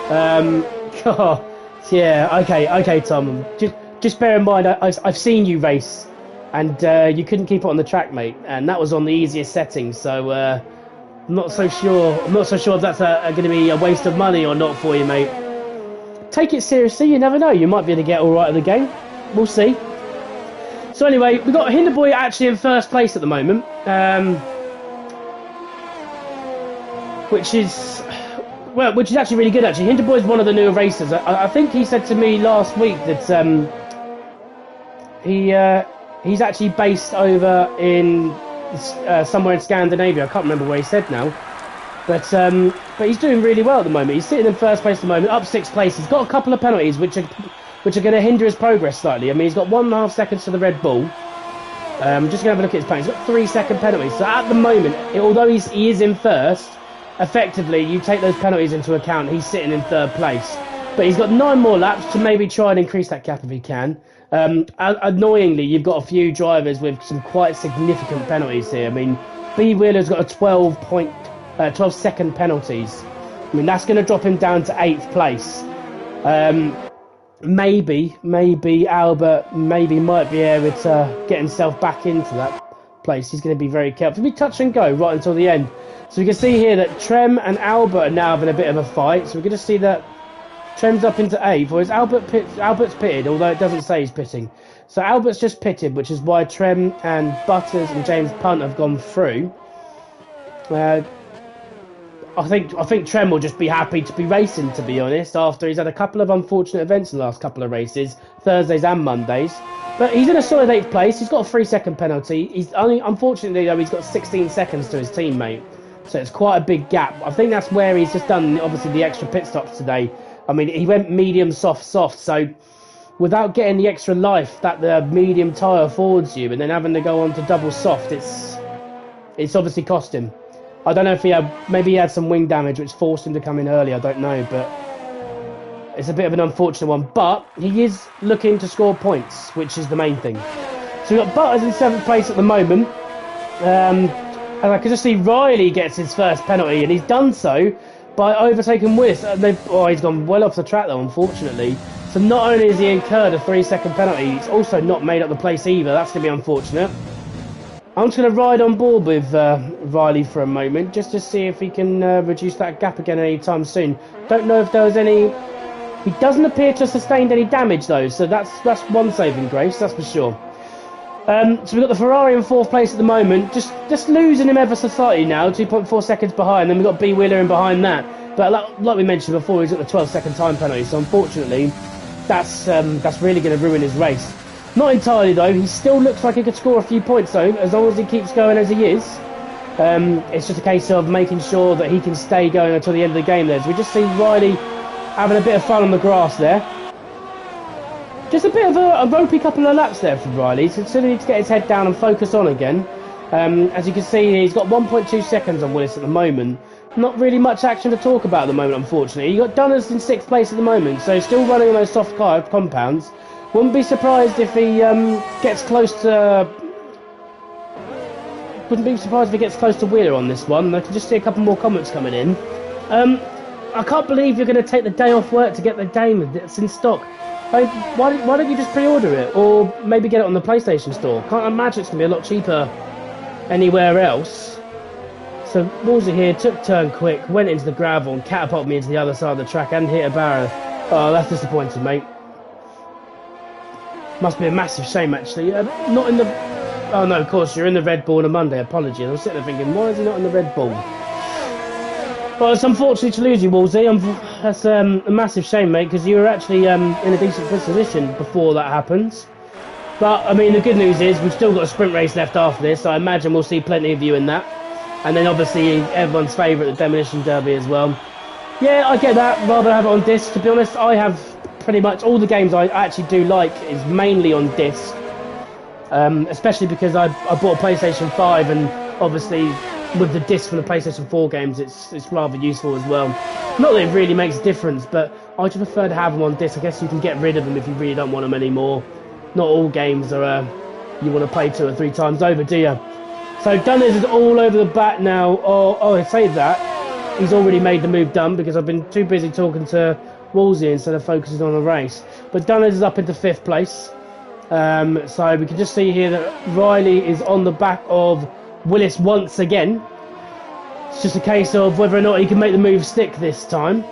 Speaker 1: God, yeah, okay, Tom. Just bear in mind, I've seen you race, and you couldn't keep it on the track, mate, and that was on the easiest settings. So I'm not so sure if that's going to be a waste of money or not for you, mate. Take it seriously, you never know, you might be able to get alright at the game. We'll see. So anyway, we've got Hinderboy actually in first place at the moment. which is actually really good. Actually, Hinterboy is one of the newer racers. I think he said to me last week that he's actually based over in somewhere in Scandinavia. I can't remember where he said now, but he's doing really well at the moment. He's sitting in first place at the moment, up 6th place. He's got a couple of penalties which are going to hinder his progress slightly. I mean, he's got 1.5 seconds to the Red Bull. Just going to have a look at his penalties. He's got 3-second penalties. So at the moment, although he is in first, effectively, you take those penalties into account, he's sitting in 3rd place. But he's got 9 more laps to maybe try and increase that gap if he can. Annoyingly, you've got a few drivers with some quite significant penalties here. I mean, B. Wheeler's got a 12-second penalties. I mean, that's going to drop him down to 8th place. Maybe Albert might be able to get himself back into that place. He's going to be very careful. It'll be touch and go right until the end. So we can see here that Trem and Albert are now having a bit of a fight. So we're going to see that Trem's up into 8th, whereas Albert's pitted, although it doesn't say he's pitting. So Albert's just pitted, which is why Trem and Butters and James Punt have gone through. I think Trem will just be happy to be racing, to be honest, after he's had a couple of unfortunate events in the last couple of races, Thursdays and Mondays. But he's in a solid 8th place. He's got a 3-second penalty. Unfortunately, though, he's got 16 seconds to his teammate. So it's quite a big gap. I think that's where he's just done, obviously, the extra pit stops today. I mean, he went medium, soft. So without getting the extra life that the medium tyre affords you and then having to go on to double soft, it's obviously cost him. I don't know if maybe he had some wing damage which forced him to come in early, I don't know, but it's a bit of an unfortunate one. But he is looking to score points, which is the main thing. So we've got Butters in 7th place at the moment. And I can just see Riley gets his first penalty, and he's done so by overtaking Willis. He's gone well off the track though, unfortunately. So not only has he incurred a 3-second penalty, he's also not made up the place either. That's going to be unfortunate. I'm just going to ride on board with Riley for a moment, just to see if he can reduce that gap again anytime soon. Don't know if there was any... He doesn't appear to have sustained any damage though, so that's one saving grace, that's for sure. So we've got the Ferrari in 4th place at the moment, just losing him ever so slightly now, 2.4 seconds behind. Then we've got B. Wheeler in behind that. But like we mentioned before, he's got the 12-second time penalty, so unfortunately, that's really going to ruin his race. Not entirely though, he still looks like he could score a few points though, as long as he keeps going as he is. It's just a case of making sure that he can stay going until the end of the game there. So we just see Riley having a bit of fun on the grass there. Just a bit of a ropey couple of laps there from Riley, so still needs to get his head down and focus on again. As you can see, he's got 1.2 seconds on Willis at the moment. Not really much action to talk about at the moment, unfortunately. You've got Dunners in 6th place at the moment, so still running on those soft compounds. Wouldn't be surprised if he gets close to... Wouldn't be surprised if he gets close to Wheeler on this one. I can just see a couple more comments coming in. I can't believe you're going to take the day off work to get the game that's in stock. Why don't you just pre-order it? Or maybe get it on the PlayStation Store? Can't imagine it's going to be a lot cheaper anywhere else. So Wolsey here took turn quick, went into the gravel and catapulted me into the other side of the track and hit a barrier. Oh, that's disappointing, mate. Must be a massive shame, actually. Not in the... Oh, no, of course, you're in the Red Bull on a Monday. Apologies. I was sitting there thinking, why is he not in the Red Bull? Well, it's unfortunate to lose you, Wolsey. That's a massive shame, mate, because you were actually in a decent position before that happens. But, I mean, the good news is we've still got a sprint race left after this, so I imagine we'll see plenty of you in that. And then, obviously, everyone's favourite, the Demolition Derby as well. Yeah, I get that. Rather have it on disc. To be honest, I have... pretty much all the games I actually do like is mainly on disc, especially because I bought a PlayStation 5 and obviously with the disc from the PlayStation 4 games it's rather useful as well. Not that it really makes a difference, but I just prefer to have them on disc. I guess you can get rid of them if you really don't want them anymore. Not all games are you want to play 2 or 3 times over, do you? So Dunners is all over the bat now. I say that he's already made the move done because I've been too busy talking to Wolsey instead of focusing on the race. But Dunners is up into 5th place. So we can just see here that Riley is on the back of Willis once again. It's just a case of whether or not he can make the move stick this time.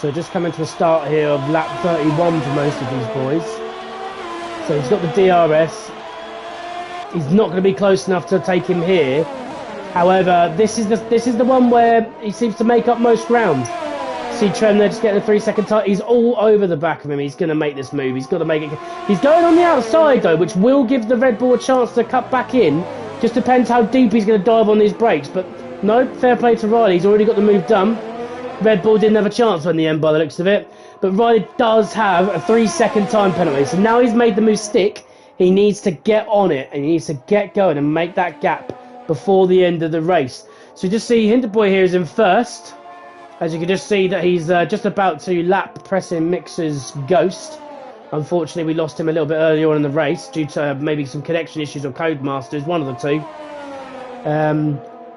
Speaker 1: So just coming to a start here of lap 31 for most of these boys. So he's got the DRS. He's not going to be close enough to take him here. However, this is the one where he seems to make up most ground. See Trem there just getting a 3-second time. He's all over the back of him. He's going to make this move. He's got to make it. He's going on the outside though, which will give the Red Bull a chance to cut back in. Just depends how deep he's going to dive on these brakes. But no, fair play to Riley. He's already got the move done. Red Bull didn't have a chance on the end by the looks of it. But Riley does have a 3-second time penalty. So now he's made the move stick. He needs to get on it and he needs to get going and make that gap before the end of the race. So you just see Hinterboy here is in first. As you can just see that he's just about to lap Pressing Mixer's Ghost. Unfortunately, we lost him a little bit earlier on in the race due to maybe some connection issues or Codemasters, one of the two.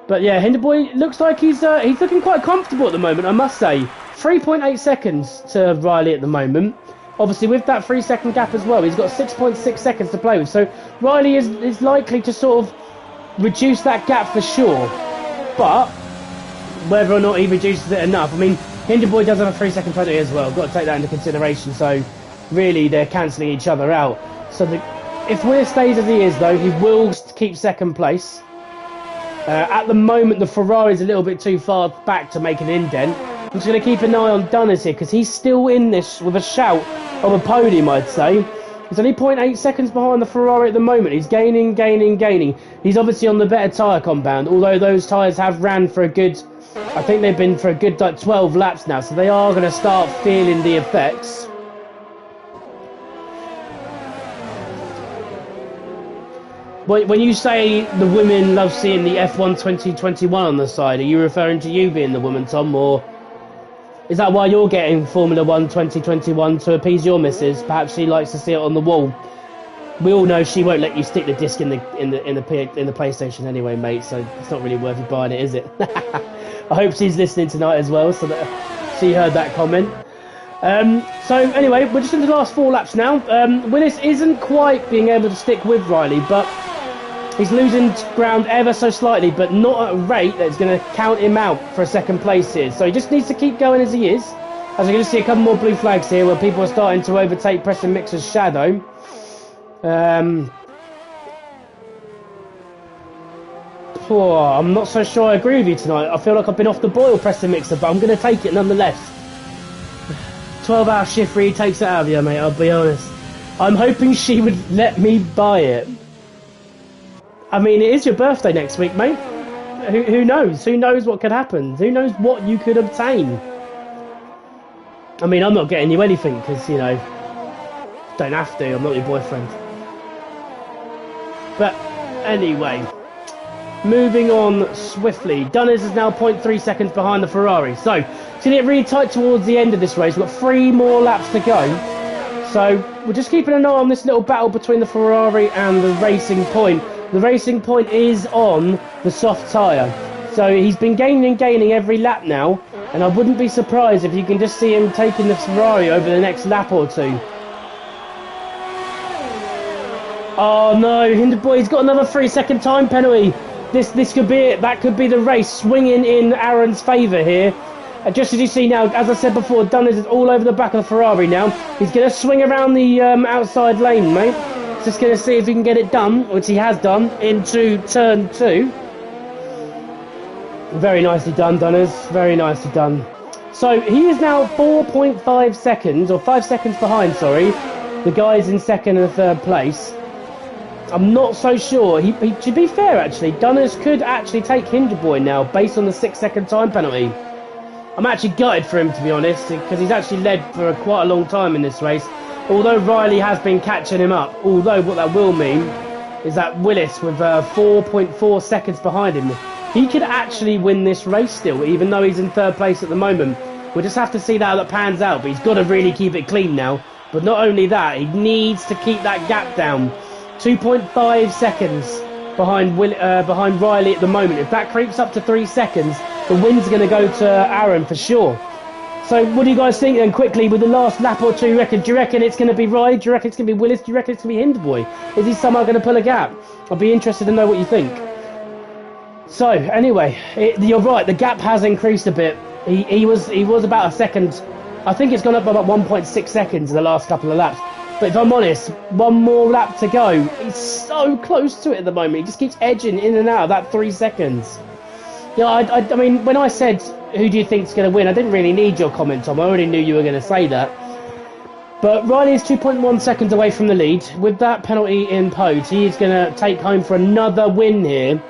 Speaker 1: But yeah, Hinterboy looks like he's looking quite comfortable at the moment, I must say. 3.8 seconds to Riley at the moment. Obviously, with that 3-second gap as well, he's got 6.6 seconds to play with. So Riley is likely to sort of reduce that gap for sure. But whether or not he reduces it enough, I mean, Hinterboy does have a 3-second penalty as well. Got to take that into consideration. So really, they're cancelling each other out. So if Willis stays as he is, though, he will keep second place. At the moment, the Ferrari's a little bit too far back to make an indent. I'm just going to keep an eye on Dunners here because he's still in this with a shout of a podium, I'd say. He's only 0.8 seconds behind the Ferrari at the moment. He's gaining. He's obviously on the better tyre compound, although those tyres have ran for a good, I think they've been for a good like 12 laps now, so they are going to start feeling the effects. When you say the women love seeing the F1 2021 on the side, are you referring to you being the woman, Tom, or is that why you're getting Formula 1 2021 to appease your missus? Perhaps she likes to see it on the wall. We all know she won't let you stick the disc in the PlayStation anyway, mate. So it's not really worth you buying it, is it? I hope she's listening tonight as well, so that she heard that comment. So anyway, we're just in the last 4 laps now. Willis isn't quite being able to stick with Riley, but he's losing ground ever so slightly, but not at a rate that's going to count him out for a second place here. So he just needs to keep going as he is. As you can see a couple more blue flags here where people are starting to overtake Preston Mixer's shadow. I'm not so sure I agree with you tonight. I feel like I've been off the boil, Preston Mixer, but I'm going to take it nonetheless. 12-hour shift really takes it out of you, mate, I'll be honest. I'm hoping she would let me buy it. I mean, it is your birthday next week, mate. Who knows? Who knows what could happen? Who knows what you could obtain? I mean, I'm not getting you anything because, you know, don't have to. I'm not your boyfriend. But anyway, moving on swiftly. Dunners is now 0.3 seconds behind the Ferrari. So, it's going to get really tight towards the end of this race. We've got 3 more laps to go. So, we're just keeping an eye on this little battle between the Ferrari and the Racing Point. The Racing Point is on the soft tyre. So he's been gaining every lap now. And I wouldn't be surprised if you can just see him taking the Ferrari over the next lap or 2. Oh no, Hinterboy's got another 3-second time penalty. This could be it. That could be the race swinging in Aaron's favour here. Just as you see now, as I said before, Dunners is all over the back of the Ferrari now. He's going to swing around the outside lane, mate. Just going to see if he can get it done, which he has done, into turn 2. Very nicely done, Dunners. Very nicely done. So he is now 4.5 seconds, or 5 seconds behind, sorry, the guys in second and third place. I'm not so sure. To be fair, actually, Dunners could actually take Hinterboy now, based on the 6-second time penalty. I'm actually gutted for him, to be honest, because he's actually led for quite a long time in this race. Although Riley has been catching him up, although what that will mean is that Willis, with 4.4 seconds behind him, he could actually win this race still, even though he's in third place at the moment. We'll just have to see how that pans out, but he's got to really keep it clean now. But not only that, he needs to keep that gap down. 2.5 seconds behind Riley at the moment. If that creeps up to 3 seconds, the win's going to go to Aaron for sure. So what do you guys think then, quickly, with the last lap or 2, do you reckon it's going to be Riley? Do you reckon it's going to be Willis? Do you reckon it's going to be Hinterboy? Is he somehow going to pull a gap? I'd be interested to know what you think. So, anyway, you're right, the gap has increased a bit. He was about a second I think it's gone up by about 1.6 seconds in the last couple of laps. But if I'm honest, one more lap to go. He's so close to it at the moment. He just keeps edging in and out of that 3 seconds. Yeah, I mean, when I said, who do you think's going to win, I didn't really need your comment, Tom. I already knew you were going to say that. But Riley is 2.1 seconds away from the lead. With that penalty imposed, he is going to take home for another win here.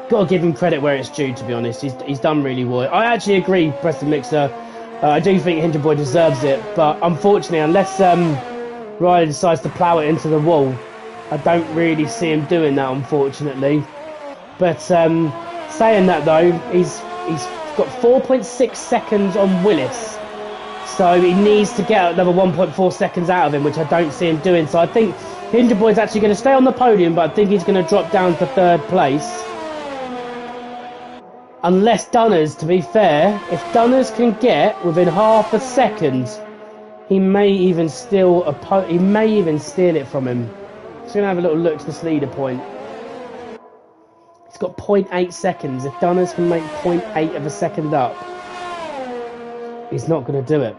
Speaker 1: Got to give him credit where it's due, to be honest. He's done really well. I actually agree, Preston Mixer. I do think Hinterboy deserves it, but unfortunately, unless Riley decides to plough it into the wall, I don't really see him doing that, unfortunately. But saying that though, he's got 4.6 seconds on Willis, so he needs to get another 1.4 seconds out of him, which I don't see him doing. So I think Hinterboy's actually going to stay on the podium, but I think he's going to drop down to 3rd place. Unless Dunners, to be fair, if Dunners can get within half a second, he may even steal it from him. Just going to have a little look to this leader point. He's got 0.8 seconds. If Dunners can make 0.8 of a second up, he's not going to do it.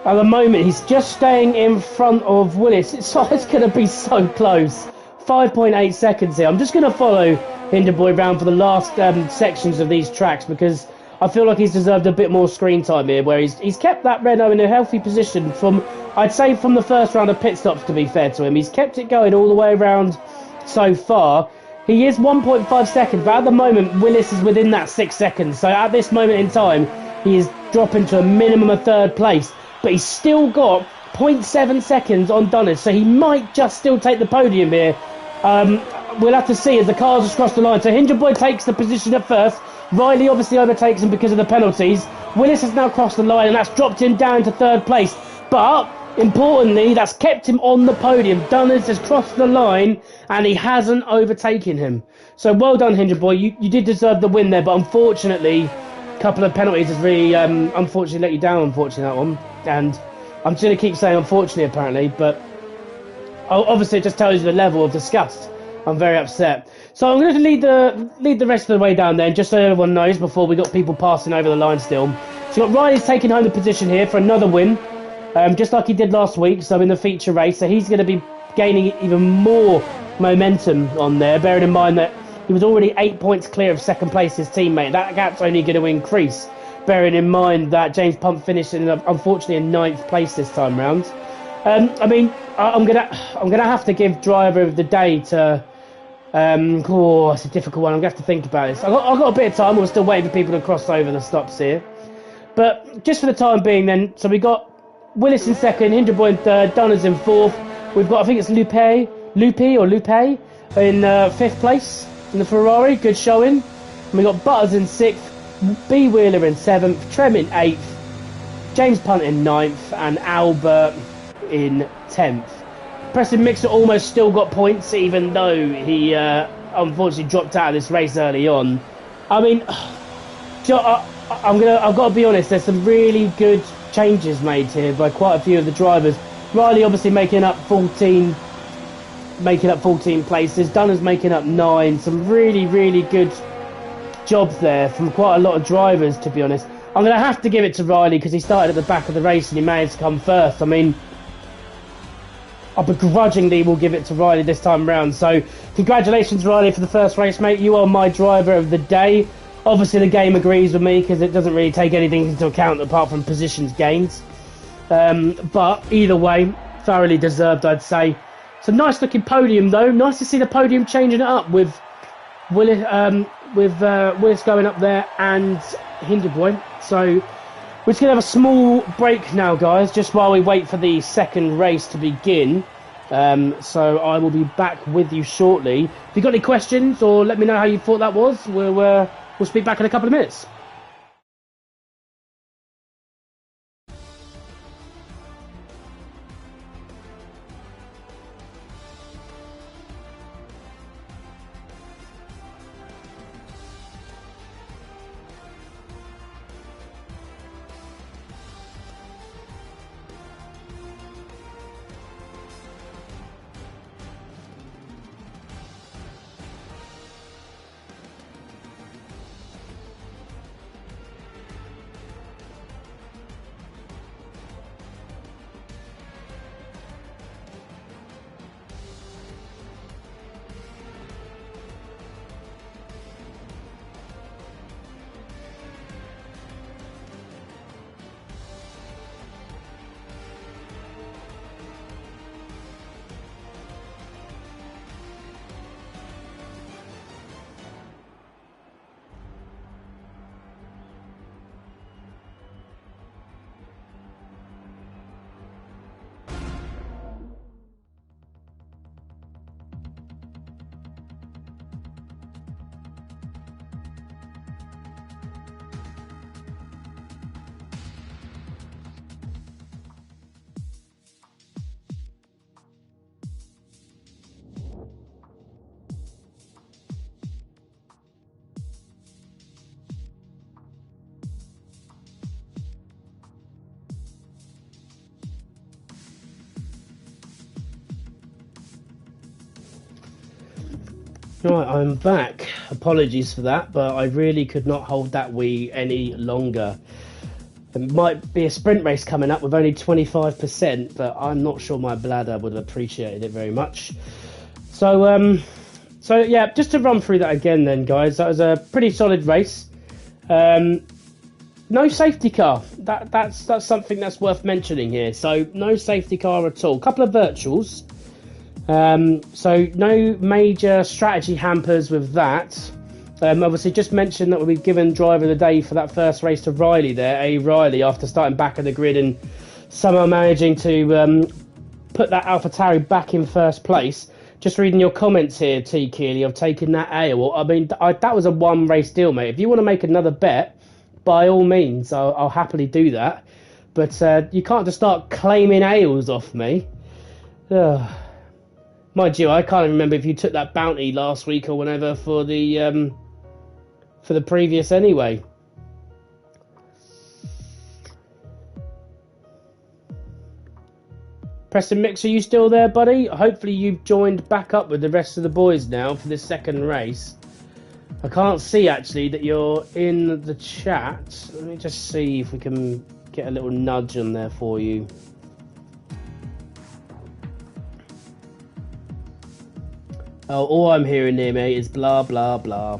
Speaker 1: At the moment, he's just staying in front of Willis. It's going to be so close. 5.8 seconds here. I'm just going to follow Hinterboy round for the last sections of these tracks, because I feel like he's deserved a bit more screen time here, where he's kept that Renault in a healthy position from, I'd say, from the first round of pit stops, to be fair to him. He's kept it going all the way around so far. He is 1.5 seconds, but at the moment, Willis is within that 6 seconds. So at this moment in time, he is dropping to a minimum of 3rd place, but he's still got 0.7 seconds on Dunners, so he might just still take the podium here. We'll have to see as the cars just cross the line. So Hinterboy takes the position at first. Riley obviously overtakes him because of the penalties. Willis has now crossed the line, and that's dropped him down to 3rd place. But importantly, that's kept him on the podium. Dunners has crossed the line, and he hasn't overtaken him. So well done, Hinterboy. You did deserve the win there, but unfortunately, a couple of penalties has really unfortunately let you down, unfortunately, that one. And I'm just going to keep saying unfortunately, apparently, but obviously it just tells you the level of disgust. I'm very upset. So I'm going to lead the rest of the way down there, just so everyone knows, before we got people passing over the line still. So you've got Riley's taking home the position here for another win, just like he did last week, so in the feature race. So he's going to be gaining even more momentum on there, bearing in mind that he was already 8 points clear of 2nd place, his teammate. That gap's only going to increase, bearing in mind that James Pump finished unfortunately in 9th place this time round. I mean, I'm gonna have to give driver of the day to. It's a difficult one. I'm gonna have to think about this. I've got a bit of time. We're still waiting for people to cross over the stops here, but just for the time being, then. So we got Willis in 2nd, Hinterboy in 3rd, Dunners in 4th. We've got, I think it's Lupe in 5th place in the Ferrari. Good showing. And we got Butters in 6th, B Wheeler in 7th, Trem in 8th, James Punt in 9th, and Albert in 10th. Preston Mixer almost still got points, even though he unfortunately dropped out of this race early on. I mean, I've got to be honest. There's some really good changes made here by quite a few of the drivers. Riley obviously making up 14 places. Dunners making up 9. Some really, really good jobs there from quite a lot of drivers, to be honest. I'm going to have to give it to Riley because he started at the back of the race and he managed to come first. I mean, I begrudgingly will give it to Riley this time round. So congratulations, Riley, for the first race, mate. You are my driver of the day. Obviously, the game agrees with me because it doesn't really take anything into account apart from positions gains. But either way, thoroughly deserved, I'd say. It's a nice looking podium, though. Nice to see the podium changing it up with Willis going up there and Hinterboy. So we're just going to have a small break now, guys, just while we wait for the second race to begin. So I will be back with you shortly. If you've got any questions or let me know how you thought that was, we'll speak back in a couple of minutes. Right, I'm back. Apologies for that, but I really could not hold that wee any longer. There might be a sprint race coming up with only 25%, but I'm not sure my bladder would have appreciated it very much. So yeah, just to run through that again then, guys, that was a pretty solid race. No safety car. That's something that's worth mentioning here. So no safety car at all. Couple of virtuals. So no major strategy hampers with that. Obviously, just mentioned that we've given driver of the day for that first race to Riley there. Riley, after starting back at the grid and somehow managing to put that AlphaTauri back in first place. Just reading your comments here, T. Keeley, of taking that A. Well, I mean, that was a one-race deal, mate. If you want to make another bet, by all means, I'll happily do that. But you can't just start claiming Ales off me. Ugh. Mind you, I can't remember if you took that bounty last week or whenever for the previous anyway. Preston Mix, are you still there, buddy? Hopefully you've joined back up with the rest of the boys now for this second race. I can't see actually that you're in the chat. Let me just see if we can get a little nudge on there for you. Oh, all I'm hearing here, mate, is blah, blah, blah.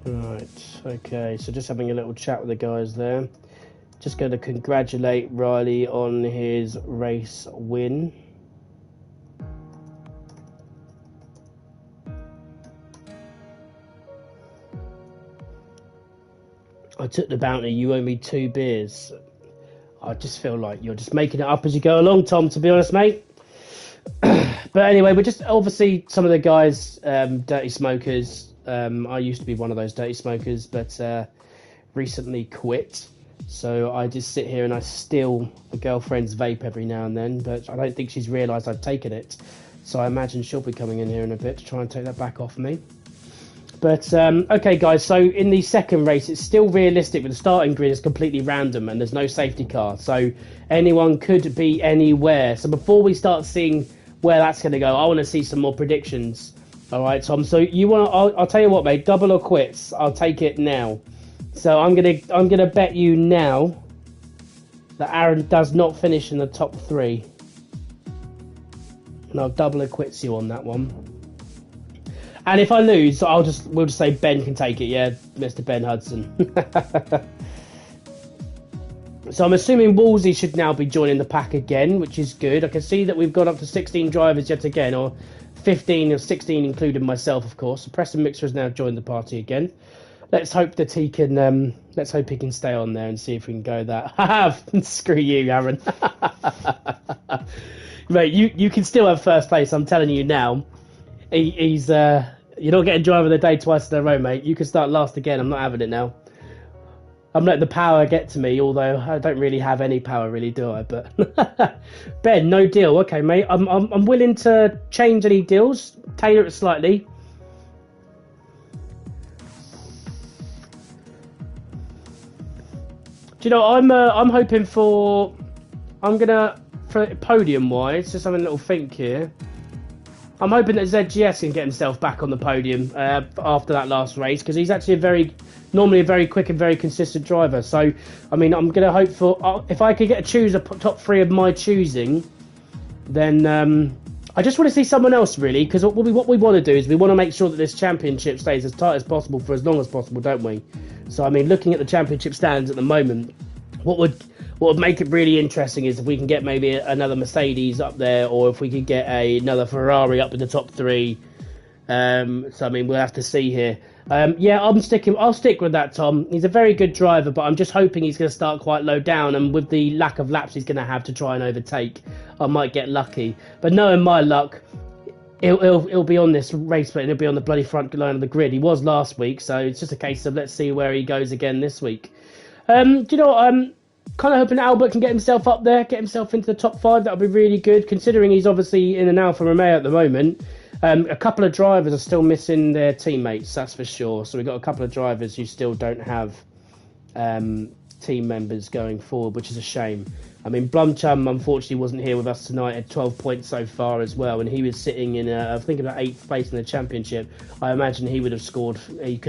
Speaker 1: Right, okay, so just having a little chat with the guys there. Just going to congratulate Riley on his race win. I took the bounty, you owe me 2 beers. I just feel like you're just making it up as you go along, Tom, to be honest, mate. But anyway, we're just obviously some of the guys, dirty smokers. I used to be one of those dirty smokers, but recently quit. So I just sit here and I steal a girlfriend's vape every now and then, but I don't think she's realised I've taken it. So I imagine she'll be coming in here in a bit to try and take that back off me. But, okay, guys, so in the second race, it's still realistic, but the starting grid is completely random and there's no safety car. So anyone could be anywhere. So before we start seeing where that's going to go, I want to see some more predictions. All right, Tom. So you want? I'll tell you what, mate. Double or quits. I'll take it now. So I'm gonna bet you now that Aaron does not finish in the top 3, and I'll double or quits you on that one. And if I lose, we'll just say Ben can take it. Yeah, Mr. Ben Hudson. So I'm assuming Wolsey should now be joining the pack again, which is good. I can see that we've got up to 16 drivers yet again, or 15 or 16 including myself, of course. So Preston Mixer has now joined the party again. Let's hope that he can. Let's hope he can stay on there and see if we can go that. Screw you, Aaron. Mate, you can still have first place. I'm telling you now. He's you're not getting driver of the day twice in a row, mate. You can start last again. I'm not having it now. I'm letting the power get to me, although I don't really have any power, really, do I? But Ben, no deal. Okay, mate. I'm willing to change any deals, tailor it slightly. Do you know? I'm hoping for. For podium wise, just having a little think here. I'm hoping that ZGS can get himself back on the podium after that last race, because he's actually normally a very quick and very consistent driver. So, I mean, I'm going to hope for, if I could get to choose a top 3 of my choosing, then I just want to see someone else, really, because what we want to do is we want to make sure that this championship stays as tight as possible for as long as possible, don't we? So, I mean, looking at the championship stands at the moment, what would make it really interesting is if we can get maybe another Mercedes up there, or if we could get another Ferrari up in the top 3. So I mean, we'll have to see here. Yeah, I'll stick with that, Tom. He's a very good driver, but I'm just hoping he's going to start quite low down, and with the lack of laps he's going to have to try and overtake, I might get lucky. But knowing my luck, he'll be on this race, but he'll be on the bloody front line of the grid. He was last week, so it's just a case of let's see where he goes again this week. Do you know what? kind of hoping Albert can get himself up there, get himself into the top 5. That would be really good, considering he's obviously in an Alfa Romeo at the moment. A couple of drivers are still missing their teammates, that's for sure. So we've got a couple of drivers who still don't have team members going forward, which is a shame. I mean, Blumchum unfortunately wasn't here with us tonight at 12 points so far as well, and he was sitting in, I think, about 8th place in the championship. I imagine he could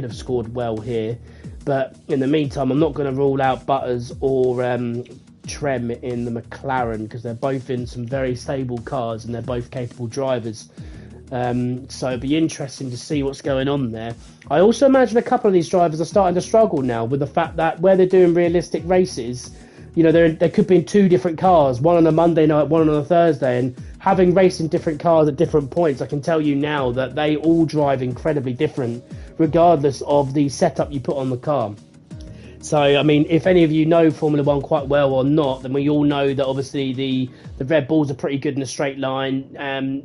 Speaker 1: have scored well here. But in the meantime, I'm not going to rule out Butters or Trem in the McLaren, because they're both in some very stable cars and they're both capable drivers. So it'd be interesting to see what's going on there. I also imagine a couple of these drivers are starting to struggle now with the fact that where they're doing realistic races, you know, they could be in 2 different cars, one on a Monday night, one on a Thursday, and having racing different cars at different points, I can tell you now that they all drive incredibly different, regardless of the setup you put on the car. So, I mean, if any of you know Formula 1 quite well or not, then we all know that obviously the Red Bulls are pretty good in a straight line.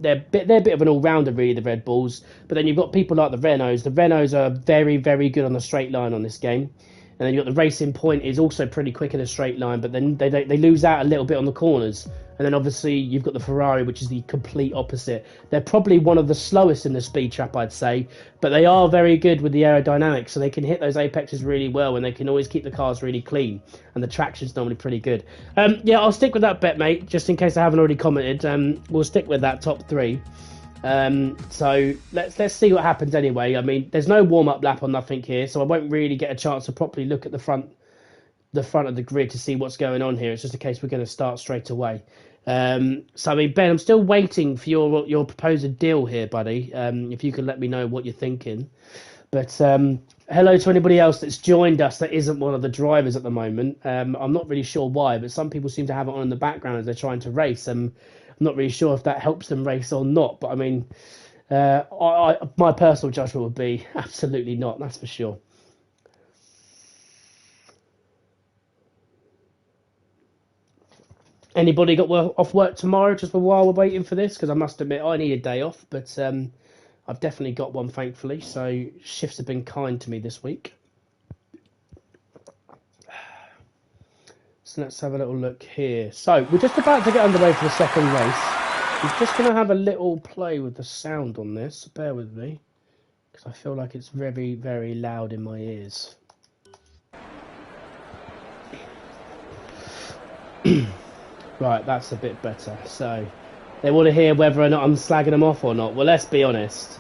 Speaker 1: They're a bit of an all-rounder, really, the Red Bulls. But then you've got people like the Renaults. The Renaults are very, very good on the straight line on this game. And then you've got the Racing Point is also pretty quick in a straight line, but then they lose out a little bit on the corners. And then obviously you've got the Ferrari, which is the complete opposite. They're probably one of the slowest in the speed trap, I'd say, but they are very good with the aerodynamics, so they can hit those apexes really well, and they can always keep the cars really clean, and the traction's normally pretty good. Yeah, I'll stick with that bet, mate, just in case I haven't already commented. We'll stick with that top 3. So let's see what happens anyway. I mean, there's no warm-up lap or nothing here, so I won't really get a chance to properly look at the front of the grid to see what's going on here. It's just a case we're going to start straight away. So I mean, Ben, I'm still waiting for your proposed deal here, buddy. If you can let me know what you're thinking. But hello to anybody else that's joined us that isn't one of the drivers at the moment. I'm not really sure why, but some people seem to have it on in the background as they're trying to race. I'm not really sure if that helps them race or not. But I mean, my personal judgment would be absolutely not. That's for sure. Anybody got off work tomorrow just while we're waiting for this? Because I must admit, I need a day off, but I've definitely got one, thankfully. So shifts have been kind to me this week. So let's have a little look here. So we're just about to get underway for the second race. I'm just going to have a little play with the sound on this. Bear with me, because I feel like it's very, very loud in my ears. Right, that's a bit better. So they want to hear whether or not I'm slagging them off or not. Well, let's be honest.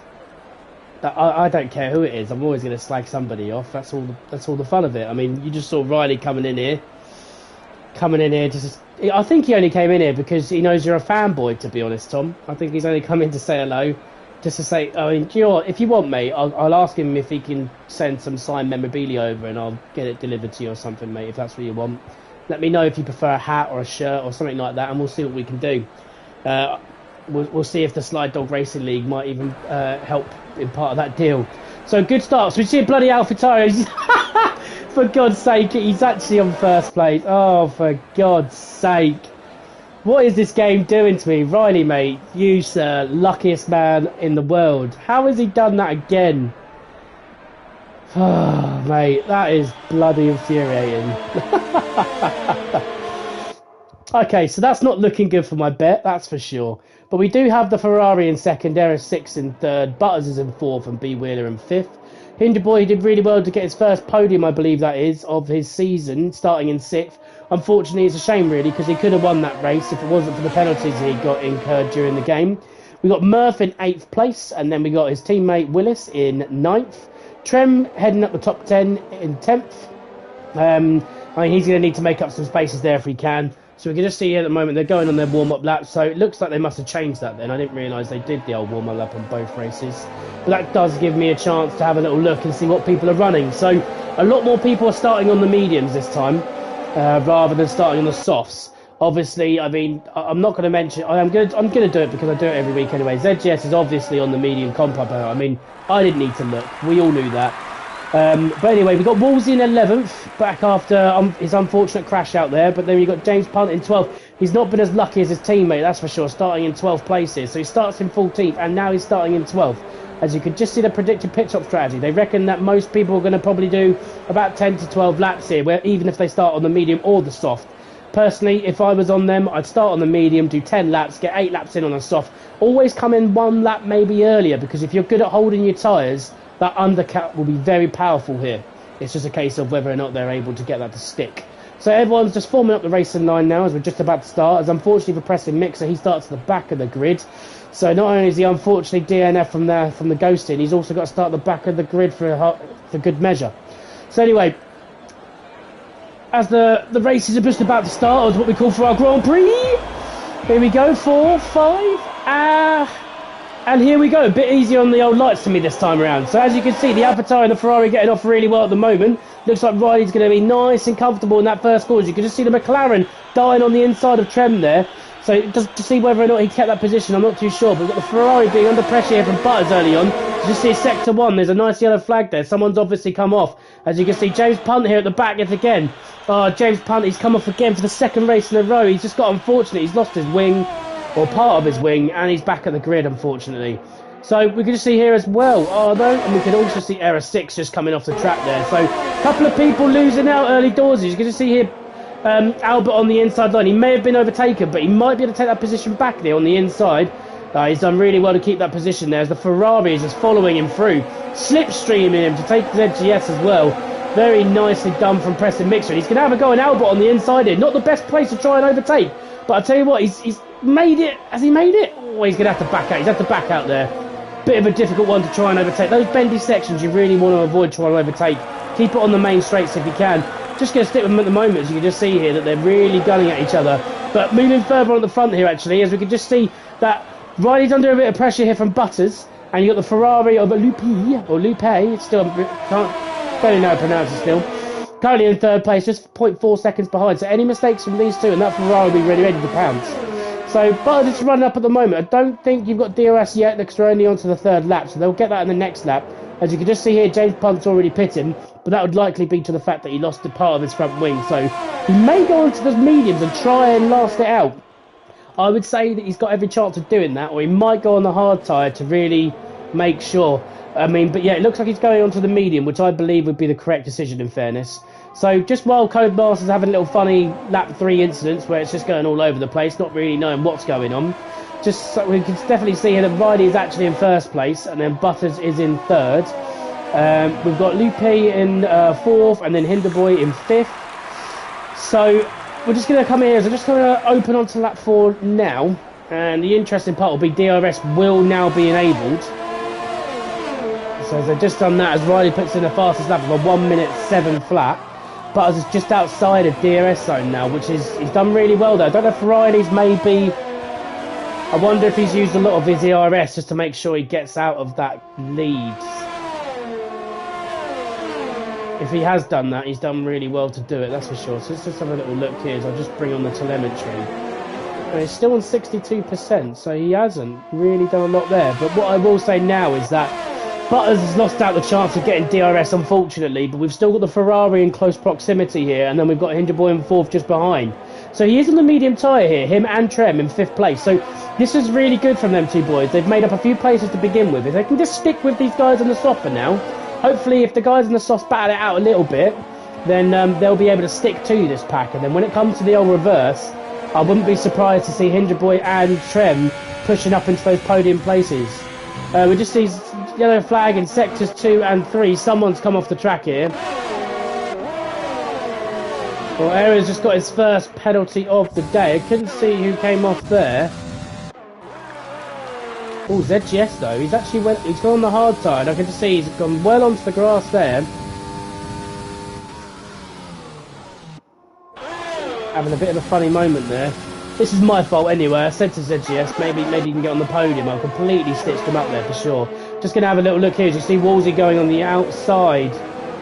Speaker 1: I don't care who it is. I'm always going to slag somebody off. That's all the fun of it. I mean, you just saw Riley coming in here. I think he only came in here because he knows you're a fanboy, to be honest, Tom. I think he's only come in to say hello. Just to say, I mean, do you know what? If you want, mate, I'll ask him if he can send some signed memorabilia over and I'll get it delivered to you or something, mate, if that's what you want. Let me know if you prefer a hat or a shirt or something like that, and we'll see what we can do. We'll see if the Slydog Racing League might even help in part of that deal. So good start. So we see a bloody AlphaTauri. For God's sake, he's actually on first place. Oh, for God's sake. What is this game doing to me? Riley, mate, you, sir, luckiest man in the world. How has he done that again? Oh, mate, that is bloody infuriating. Okay, so that's not looking good for my bet, that's for sure. But we do have the Ferrari in second, Era 6 in third, Butters is in fourth, and B. Wheeler in fifth. Hinderboy did really well to get his first podium, I believe that is, of his season, starting in sixth. Unfortunately, it's a shame, really, because he could have won that race if it wasn't for the penalties he got incurred during the game. We got Murph in 8th place, and then we got his teammate Willis in 9th. Trem heading up the top 10 in 10th. I mean, he's going to need to make up some spaces there if he can. So we can just see here at the moment they're going on their warm-up lap. So it looks like they must have changed that then. I didn't realise they did the old warm-up lap on both races. But that does give me a chance to have a little look and see what people are running. So a lot more people are starting on the mediums this time rather than starting on the softs. Obviously, I mean, I'm not going to mention... I'm going to do it because I do it every week anyway. ZGS is obviously on the medium comp up. I mean, I didn't need to look. We all knew that. But anyway, we've got Wolsey in 11th, back after his unfortunate crash out there. But then you've got James Punt in 12th. He's not been as lucky as his teammate, that's for sure, starting in 12th place here. So he starts in 14th, and now he's starting in 12th. as you could just see the predicted pit stop strategy. They reckon that most people are going to probably do about 10 to 12 laps here, where even if they start on the medium or the soft. Personally, if I was on them, I'd start on the medium, do 10 laps, get 8 laps in on a soft. Always come in 1 lap maybe earlier, because if you're good at holding your tyres, that undercut will be very powerful here. It's just a case of whether or not they're able to get that to stick. So everyone's just forming up the racing line now as we're just about to start. As unfortunately for Preston Mixer, he starts at the back of the grid. So not only is he unfortunately DNF from the ghosting, he's also got to start at the back of the grid for good measure. So anyway, as the races are just about to start, as what we call for our Grand Prix. Here we go, 4, 5, and here we go. A bit easier on the old lights to me this time around. So as you can see, the Alpha and the Ferrari getting off really well at the moment. Looks like Riley's going to be nice and comfortable in that first corner. You can just see the McLaren dying on the inside of Trem there. So just to see whether or not he kept that position, I'm not too sure. But we've got the Ferrari being under pressure here from Butters early on. You just see sector 1, there's a nice yellow flag there. Someone's obviously come off. As you can see, James Punt here at the back yet again. Oh, James Punt, he's come off again for the second race in a row. He's just got unfortunate. He's lost his wing, or part of his wing, and he's back at the grid, unfortunately. So we can just see here as well, Ardo, and we can also see Error 6 just coming off the track there. So a couple of people losing out early doors. You can just see here Albert on the inside line. He may have been overtaken, but he might be able to take that position back there on the inside. He's done really well to keep that position there as the Ferrari is just following him through, slipstreaming him to take the ZGS as well. Very nicely done from Preston Mixer. He's going to have a go on Albert on the inside here. Not the best place to try and overtake, but I'll tell you what, he's made it. Has he made it? Oh, he's going to have to back out. He's have to back out there. Bit of a difficult one to try and overtake. Those bendy sections you really want to avoid trying to overtake. Keep it on the main straights if you can. Just going to stick with them at the moment, as you can just see here that they're really gunning at each other. But moving further on the front here, actually, as we can just see that Riley's under a bit of pressure here from Butters, and you've got the Ferrari of Lupe, it's still, can't barely know how to pronounce it still. Currently in third place, just 0.4 seconds behind. So any mistakes from these two, and that Ferrari will be ready to pounce. So Butters is running up at the moment. I don't think you've got DRS yet, because we're only on to the third lap, so they'll get that in the next lap. As you can just see here, James Punt's already pitting, but that would likely be to the fact that he lost a part of his front wing. So he may go onto the mediums and try and last it out. I would say that he's got every chance of doing that, or he might go on the hard tyre to really make sure. But yeah, it looks like he's going onto the medium, which I believe would be the correct decision in fairness. So just while Codemasters having a little funny lap 3 incidents where it's just going all over the place, not really knowing what's going on, just so we can definitely see here that Riley is actually in first place, and then Butters is in third. We've got Lupe in fourth, and then Hinderboy in fifth. So we're just going to come here, so just going to open onto lap 4 now, and the interesting part will be DRS will now be enabled. So as they've just done that, as Riley puts in the fastest lap of a 1:07 flat. Butters is just outside of DRS zone now, which is, he's done really well there. I don't know if Riley's maybe, I wonder if he's used a lot of his ERS just to make sure he gets out of that lead. If he has done that, he's done really well to do it, that's for sure. So let's just have a little look here, so I'll just bring on the telemetry. And it's still on 62%, so he hasn't really done a lot there. But what I will say now is that Butters has lost out the chance of getting DRS, unfortunately, but we've still got the Ferrari in close proximity here, and then we've got Hinderboy in fourth just behind. So he is on the medium tyre here, him and Trem in fifth place. So this is really good from them two boys. They've made up a few places to begin with. If they can just stick with these guys in the soft for now, hopefully if the guys in the soft battle it out a little bit, then they'll be able to stick to this pack. And then when it comes to the old reverse, I wouldn't be surprised to see Hinderboy and Trem pushing up into those podium places. We just see yellow flag in sectors 2 and 3. Someone's come off the track here. Well, Error's just got his first penalty of the day. I couldn't see who came off there. Oh, ZGS though. He's actually he's gone on the hard side. I can just see he's gone well onto the grass there. Having a bit of a funny moment there. This is my fault anyway. I said to ZGS, maybe he can get on the podium. I completely stitched him up there for sure. Just going to have a little look here. As you see Wolsey going on the outside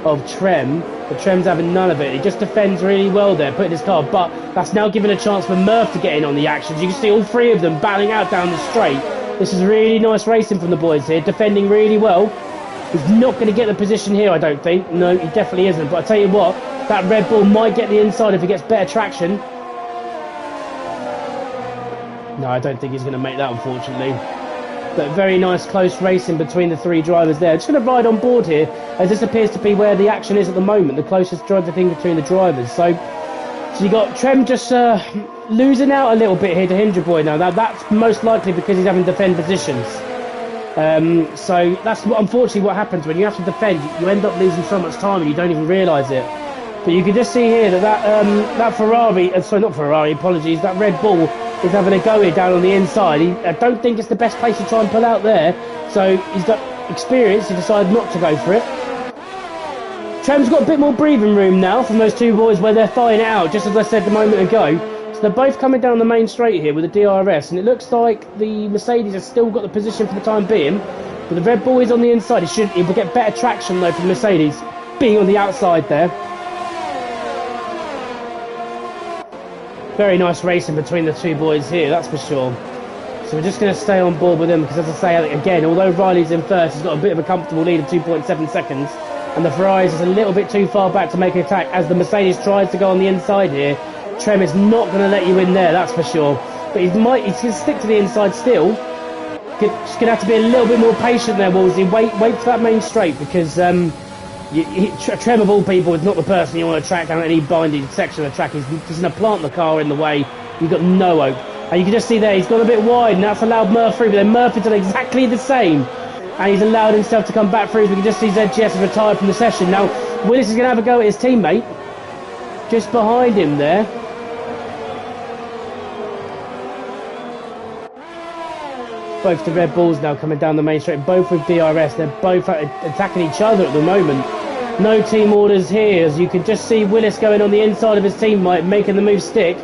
Speaker 1: of Trem. But Trem's having none of it. He just defends really well there, putting his car. But that's now given a chance for Murph to get in on the action. You can see all three of them battling out down the straight. This is really nice racing from the boys here. Defending really well. He's not going to get the position here, I don't think. No, he definitely isn't. But I tell you what, that Red Bull might get the inside if he gets better traction. No, I don't think he's going to make that, unfortunately. But very nice close racing between the three drivers there. I'm just going to ride on board here, as this appears to be where the action is at the moment, the closest driver thing between the drivers. So you got Trem just losing out a little bit here to Hinder Boy now. Now that's most likely because he's having to defend positions. So that's unfortunately what happens when you have to defend. You end up losing so much time and you don't even realise it. But you can just see here that Ferrari, sorry, not Ferrari, apologies, that Red Bull is having a go here down on the inside. I don't think it's the best place to try and pull out there. So he's got experience, he decided not to go for it. Trem's got a bit more breathing room now from those two boys where they're fighting it out, just as I said a moment ago. So they're both coming down the main straight here with the DRS, and it looks like the Mercedes has still got the position for the time being. But the Red Bull is on the inside. He will get better traction though from Mercedes being on the outside there. Very nice racing between the two boys here, that's for sure. So we're just going to stay on board with them because, as I say again, although Riley's in first, he's got a bit of a comfortable lead of 2.7 seconds. And the Ferrari's is a little bit too far back to make an attack as the Mercedes tries to go on the inside here. Trem is not going to let you in there, that's for sure. But he's going to stick to the inside still. Just going to have to be a little bit more patient there, Wolsey. Wait for that main straight because Trem of all people is not the person you want to track down any binding section of the track. He's going to plant the car in the way. You've got no hope. And you can just see there, he's gone a bit wide, and that's allowed Murph through. But then Murph has done exactly the same. And he's allowed himself to come back through. We can just see ZGS has retired from the session. Now, Willis is going to have a go at his teammate. Just behind him there. Both the Red Bulls now coming down the main straight, both with DRS. They're both attacking each other at the moment. No team orders here, as you can just see Willis going on the inside of his teammate, making the move stick.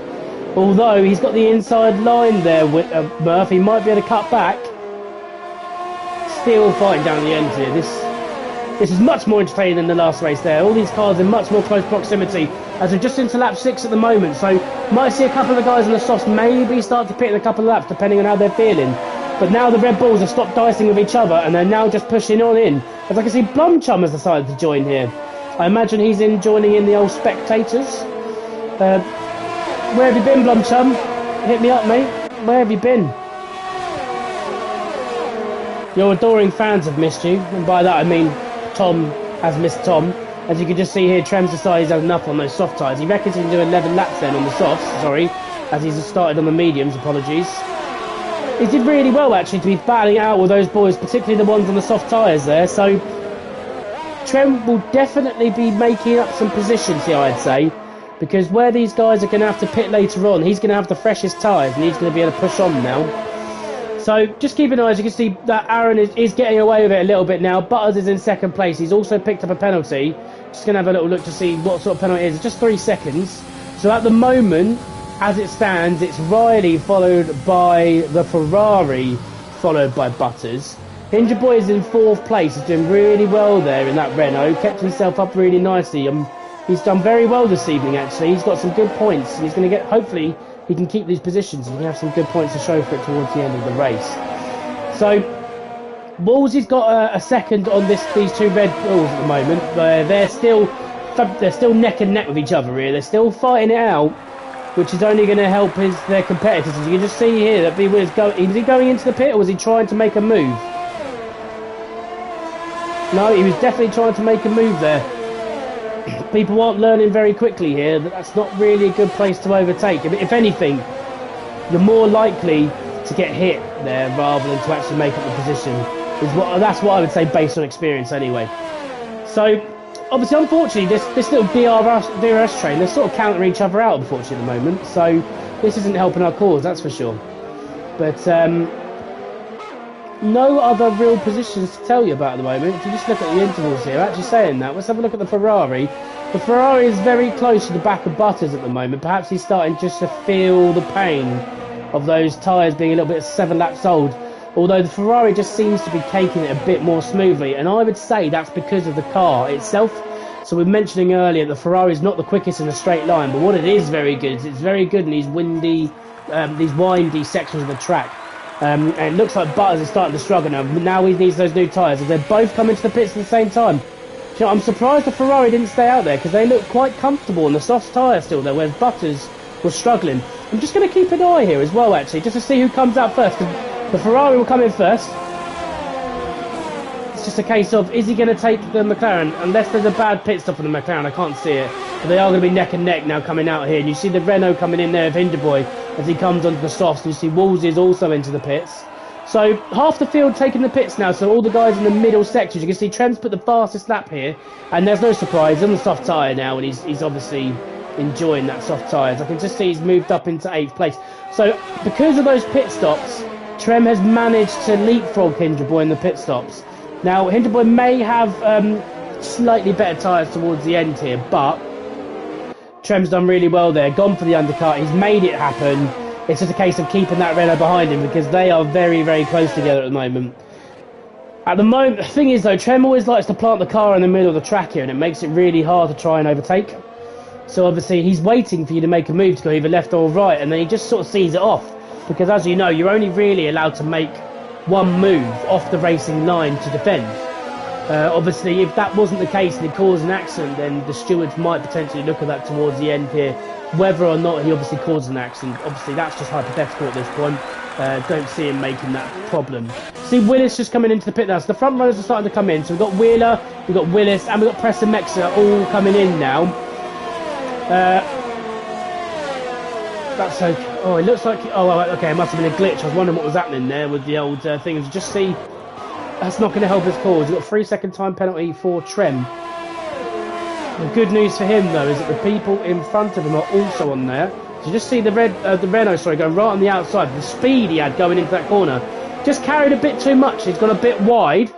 Speaker 1: Although he's got the inside line there with Murph, he might be able to cut back. Still fighting down the end here. This is much more entertaining than the last race there. All these cars in much more close proximity, as we're just into lap 6 at the moment. So might see a couple of the guys on the softs maybe start to pit in a couple of laps, depending on how they're feeling. But now the Red Bulls have stopped dicing with each other and they're now just pushing on in. As I can see, Blumchum has decided to join here. I imagine he's joining in the old spectators. Where have you been, Blumchum? Hit me up, mate. Where have you been? Your adoring fans have missed you. And by that I mean Tom has missed Tom. As you can just see here, Trem's decided he's had enough on those soft tyres. He reckons he can do 11 laps then on the softs, sorry. As he's started on the mediums, apologies. He did really well, actually, to be battling it out with those boys, particularly the ones on the soft tyres there. So, Trem will definitely be making up some positions here, I'd say. Because where these guys are going to have to pit later on, he's going to have the freshest tyres, and he's going to be able to push on now. So, just keep an eye, as you can see, that Aaron is getting away with it a little bit now. Butters is in second place. He's also picked up a penalty. Just going to have a little look to see what sort of penalty it is. It's just 3 seconds. So, at the moment, as it stands, it's Riley followed by the Ferrari, followed by Butters. Hinder Boy is in 4th place. He's doing really well there in that Renault. Kept himself up really nicely. He's done very well this evening, actually. He's got some good points. And he's going to get, hopefully, he can keep these positions and he can have some good points to show for it towards the end of the race. So, Wolsey's got a second on these two Red Bulls at the moment. They're still neck and neck with each other, really. They're still fighting it out, which is only going to help their competitors. As you can just see here that was he going into the pit, or was he trying to make a move? No, he was definitely trying to make a move there. People aren't learning very quickly here. That's not really a good place to overtake. If anything, you're more likely to get hit there rather than to actually make up the position. That's what I would say based on experience anyway. So, obviously, unfortunately, this little DRS train, they're sort of countering each other out, unfortunately, at the moment. So, this isn't helping our cause, that's for sure. But, no other real positions to tell you about at the moment. If you just look at the intervals here, actually saying that, let's have a look at the Ferrari. The Ferrari is very close to the back of Butters at the moment. Perhaps he's starting just to feel the pain of those tyres being a little bit 7 laps old. Although the Ferrari just seems to be taking it a bit more smoothly. And I would say that's because of the car itself. So we were mentioning earlier the Ferrari is not the quickest in a straight line. But what it is very good is it's very good in these windy, these windy sections of the track. And it looks like Butters is starting to struggle now. Now he needs those new tyres. As they're both coming to the pits at the same time. You know, I'm surprised the Ferrari didn't stay out there because they look quite comfortable on the soft tyre still there, whereas Butters was struggling. I'm just going to keep an eye here as well, actually, just to see who comes out first. The Ferrari will come in first. It's just a case of, is he going to take the McLaren? Unless there's a bad pit stop on the McLaren, I can't see it. But they are going to be neck and neck now coming out here. And you see the Renault coming in there of Hinderboy as he comes onto the softs. And you see Woolsey is also into the pits. So half the field taking the pits now. So all the guys in the middle sections. You can see Trent's put the fastest lap here. And there's no surprise. He's on the soft tyre now. And he's obviously enjoying that soft tyres. I can just see he's moved up into 8th place. So because of those pit stops, Trem has managed to leapfrog Hinderboy in the pit stops. Now, Hinderboy may have slightly better tyres towards the end here, but Trem's done really well there. Gone for the undercut. He's made it happen. It's just a case of keeping that Renault behind him because they are very, very close together at the moment. At the moment, the thing is, though, Trem always likes to plant the car in the middle of the track here, and it makes it really hard to try and overtake. So, obviously, he's waiting for you to make a move to go either left or right, and then he just sort of sees it off. Because, as you know, you're only really allowed to make one move off the racing line to defend. Obviously, if that wasn't the case and it caused an accident, then the stewards might potentially look at that towards the end here. Whether or not he obviously caused an accident, obviously that's just hypothetical at this point. Don't see him making that problem. See Willis just coming into the pit now. So the front runners are starting to come in. So we've got Wheeler, we've got Willis, and we've got Preston Mexa all coming in now. That's okay. Oh, it looks like... Oh, okay, it must have been a glitch. I was wondering what was happening there with the old thing. Just see... That's not going to help his cause. He's got a 3-second time penalty for Trem. The good news for him, though, is that the people in front of him are also on there. So you just see the Renault, going right on the outside. The speed he had going into that corner just carried a bit too much. He's gone a bit wide.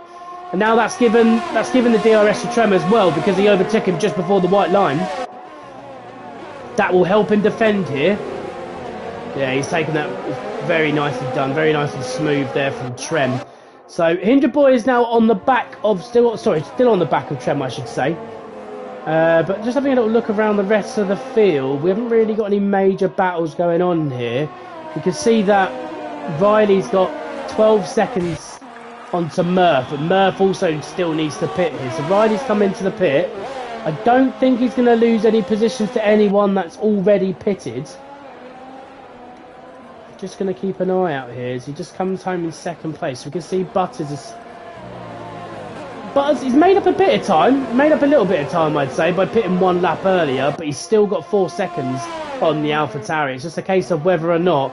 Speaker 1: And now that's given the DRS to Trem as well because he overtook him just before the white line. That will help him defend here. Yeah, he's taken that very nicely done, very nice and smooth there from Trem. So Hinderboy is now on the back of still on the back of Trem, I should say. But just having a little look around the rest of the field, we haven't really got any major battles going on here. You can see that Riley's got 12 seconds onto Murph, but Murph also still needs to pit here. So Riley's come into the pit. I don't think he's going to lose any positions to anyone that's already pitted. Just going to keep an eye out here as he just comes home in 2nd place. We can see Butters is... Butters, he's made up a bit of time. Made up a little bit of time, I'd say, by pitting 1 lap earlier. But he's still got 4 seconds on the AlphaTauri. It's just a case of whether or not,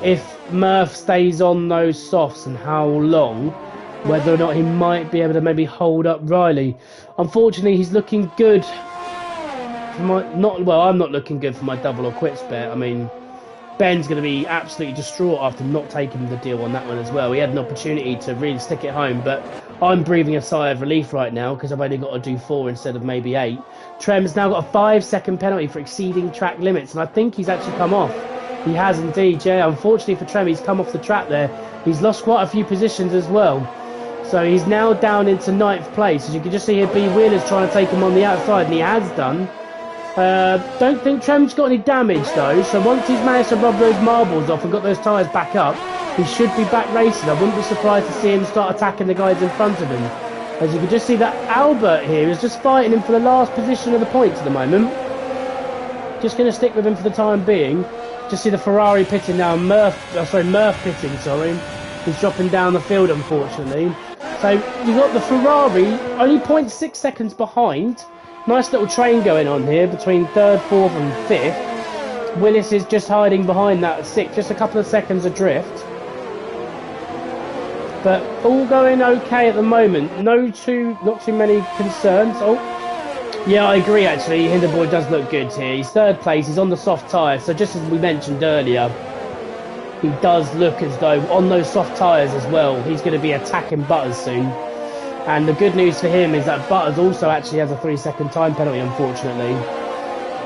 Speaker 1: if Murph stays on those softs and how long, whether or not he might be able to maybe hold up Riley. Unfortunately, he's looking good. I'm not looking good for my double or quits bet. I mean... Ben's going to be absolutely distraught after not taking the deal on that one as well. He had an opportunity to really stick it home, but I'm breathing a sigh of relief right now because I've only got to do 4 instead of maybe 8. Trem's now got a 5-second penalty for exceeding track limits, and I think he's actually come off. He has indeed, yeah. Unfortunately for Trem, he's come off the track there. He's lost quite a few positions as well. So he's now down into 9th place. As you can just see here, B. Wheeler's trying to take him on the outside, and he has done. Don't think Trem's got any damage though, so once he's managed to rub those marbles off and got those tyres back up, he should be back racing. I wouldn't be surprised to see him start attacking the guys in front of him. As you can just see that Albert here is just fighting him for the last position of the points at the moment. Just going to stick with him for the time being. Just see the Ferrari pitting now, Murph pitting, sorry. He's dropping down the field unfortunately. So you've got the Ferrari only 0.6 seconds behind. Nice little train going on here between 3rd, 4th and 5th. Willis is just hiding behind that 6th, just a couple of seconds adrift. But all going okay at the moment. Not too many concerns. Oh, yeah, I agree actually. Hinderboy does look good here. He's 3rd place, he's on the soft tyre. So just as we mentioned earlier, he does look as though on those soft tyres as well, he's going to be attacking Butters soon. And the good news for him is that Butters also actually has a 3-second time penalty, unfortunately.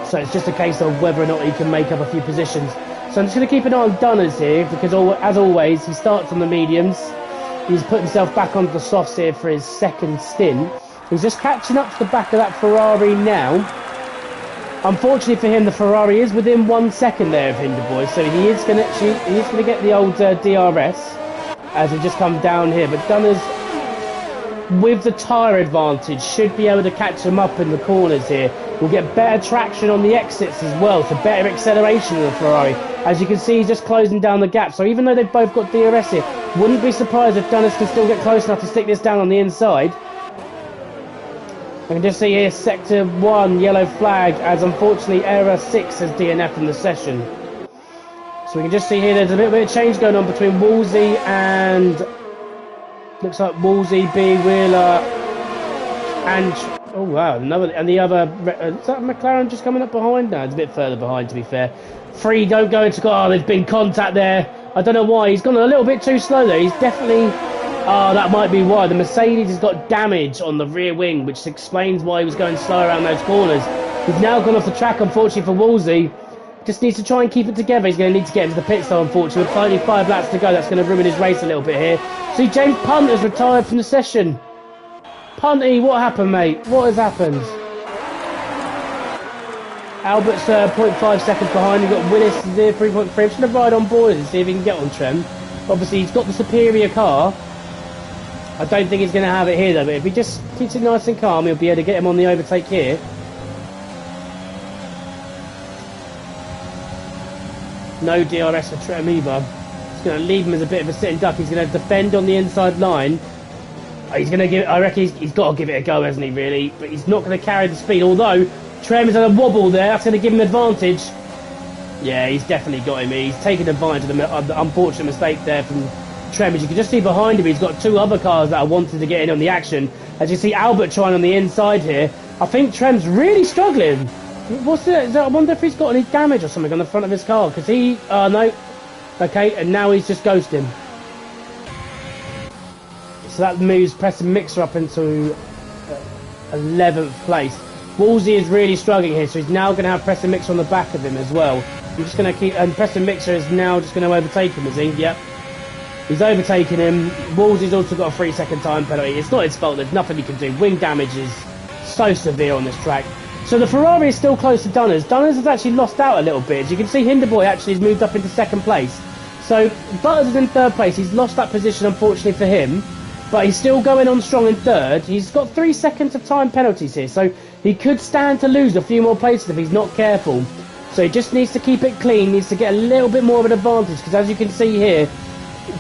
Speaker 1: So it's just a case of whether or not he can make up a few positions. So I'm just going to keep an eye on Dunners here, because as always, he starts on the mediums. He's put himself back onto the softs here for his 2nd stint. He's just catching up to the back of that Ferrari now. Unfortunately for him, the Ferrari is within 1 second there of Hinderboy, so he is going to get the old DRS as he just comes down here. But Dunners, with the tyre advantage, should be able to catch him up in the corners here. We'll get better traction on the exits as well, so better acceleration of the Ferrari. As you can see, he's just closing down the gap. So even though they've both got DRS here, Wouldn't be surprised if Dunners can still get close enough to stick this down on the inside. I can just see here sector 1 yellow flag, as unfortunately error 6 has DNF in the session. So we can just see here there's a bit of change going on between Wolsey and looks like Wolsey, B, Wheeler, and oh wow, another, and the other is that McLaren just coming up behind? No, it's a bit further behind to be fair. 3 don't go into car. Oh, there's been contact there. I don't know why. He's gone a little bit too slow there. He's definitely... Oh, that might be why. The Mercedes has got damage on the rear wing, which explains why he was going slow around those corners. He's now gone off the track, unfortunately, for Wolsey. Just needs to try and keep it together. He's going to need to get into the pit stop, unfortunately. With only 5 laps to go, that's going to ruin his race a little bit here. See, James Punt has retired from the session. Punty, what happened, mate? What has happened? Albert's 0.5 seconds behind. You've got Willis there, 3.3. I'm just going to ride on board and see if he can get on Trem. Obviously, he's got the superior car. I don't think he's going to have it here, though. But if he just keeps it nice and calm, he'll be able to get him on the overtake here. No DRS for Trem either. He's going to leave him as a bit of a sitting duck. He's going to defend on the inside line. He's going to give. I reckon he's got to give it a go, hasn't he? Really, but he's not going to carry the speed. Although Trem is at a wobble there, that's going to give him advantage. Yeah, he's definitely got him. He's taken advantage of the unfortunate mistake there from Trem. As you can just see behind him, he's got 2 other cars that are wanting to get in on the action. As you see Albert trying on the inside here. I think Trem's really struggling. What's it? I wonder if he's got any damage or something on the front of his car. Because he... no. Okay, and now he's just ghosting. So that moves Preston Mixer up into 11th place. Wolsey is really struggling here, so he's now going to have Preston Mixer on the back of him as well. I'm just going to keep... And Preston Mixer is now just going to overtake him, is he? Yep. He's overtaken him. Wolsey's also got a 3-second time penalty. It's not his fault. There's nothing he can do. Wing damage is so severe on this track. So the Ferrari is still close to Dunners. Dunners has actually lost out a little bit. As you can see, Hinderboy actually has moved up into 2nd place. So Butters is in 3rd place. He's lost that position, unfortunately, for him. But he's still going on strong in 3rd. He's got 3 seconds of time penalties here. So he could stand to lose a few more places if he's not careful. So he just needs to keep it clean. Needs to get a little bit more of an advantage. Because as you can see here,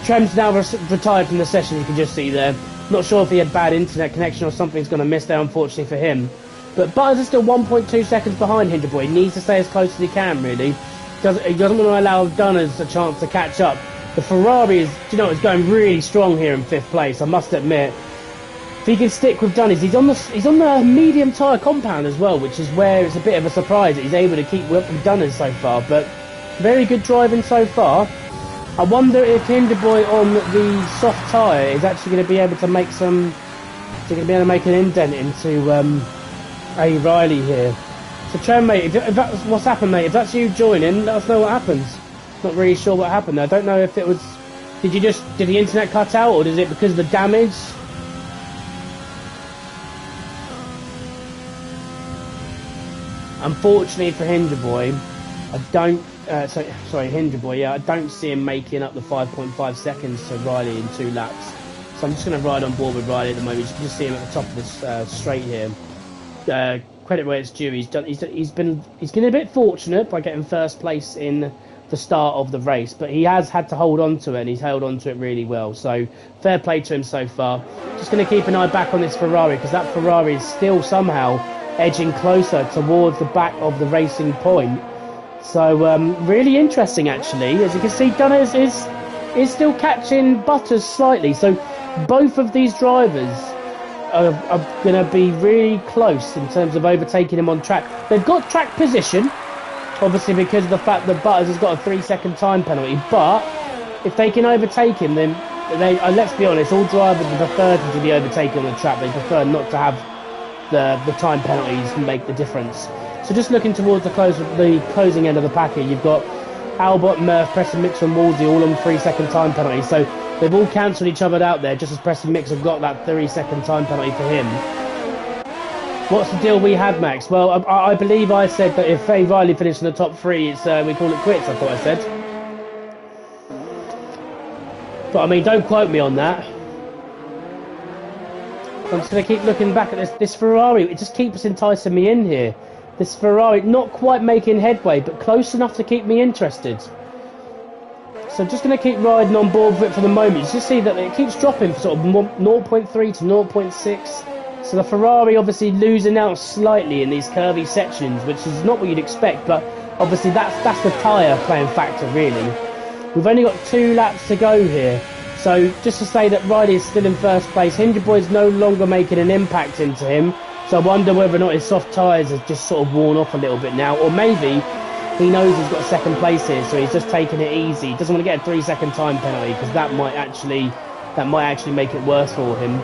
Speaker 1: Trem's now retired from the session. You can just see there. Not sure if he had bad internet connection or something's going to miss there, unfortunately, for him. But Butters is still 1.2 seconds behind Hinderboy. He needs to stay as close as he can, really. He doesn't want to allow Dunners a chance to catch up. The Ferrari is, is going really strong here in 5th place, I must admit. If he can stick with Dunners, he's on the medium tyre compound as well, which is where it's a bit of a surprise that he's able to keep up with Dunners so far. But very good driving so far. I wonder if Hinderboy on the soft tyre is actually going to be able to make some... Is going to be able to make an indent into A. Riley here. So Trem, mate, if that's what's happened, mate, if that's you joining, let us know what happens. Not really sure what happened there. I don't know if it was... Did the internet cut out, or is it because of the damage? Unfortunately for Hinderboy, I don't... sorry, Hinderboy, yeah, I don't see him making up the 5.5 seconds to Riley in 2 laps. So I'm just going to ride on board with Riley at the moment. You can just see him at the top of this straight here. Credit where it's due. He's been a bit fortunate by getting 1st place in the start of the race, but he has had to hold on to it, and he's held on to it really well. So fair play to him so far. Just going to keep an eye back on this Ferrari, because that Ferrari is still somehow edging closer towards the back of the racing point. So really interesting, actually. As you can see, Dunners is still catching Butters slightly. So both of these drivers are going to be really close in terms of overtaking him on track. They've got track position, obviously, because of the fact that Butters has got a 3-second time penalty. But if they can overtake him, then let's be honest, all drivers would prefer to be overtaken on the track. They prefer not to have the time penalties make the difference. So just looking towards the closing end of the pack here, you've got Albert, Murph, Preston Mixer and Wolsey all on 3-second time penalties. So they've all cancelled each other out there, just as Preston Mixer got that 3-second time penalty for him. What's the deal we had, Max? Well, I believe I said that if A. Riley finished in the top 3, it's we call it quits, I thought I said. But I mean, don't quote me on that. I'm just going to keep looking back at this Ferrari. It just keeps enticing me in here. This Ferrari, not quite making headway, but close enough to keep me interested. So just going to keep riding on board with it for the moment. You just see that it keeps dropping from sort of 0.3 to 0.6. So the Ferrari obviously losing out slightly in these curvy sections, which is not what you'd expect, but obviously that's the tyre playing factor, really. We've only got 2 laps to go here. So just to say that Riley is still in first place. Hinderboy's no longer making an impact into him. So I wonder whether or not his soft tyres have just sort of worn off a little bit now. Or maybe he knows he's got a second place here, so he's just taking it easy. He doesn't want to get a 3-second time penalty, because that might actually make it worse for him.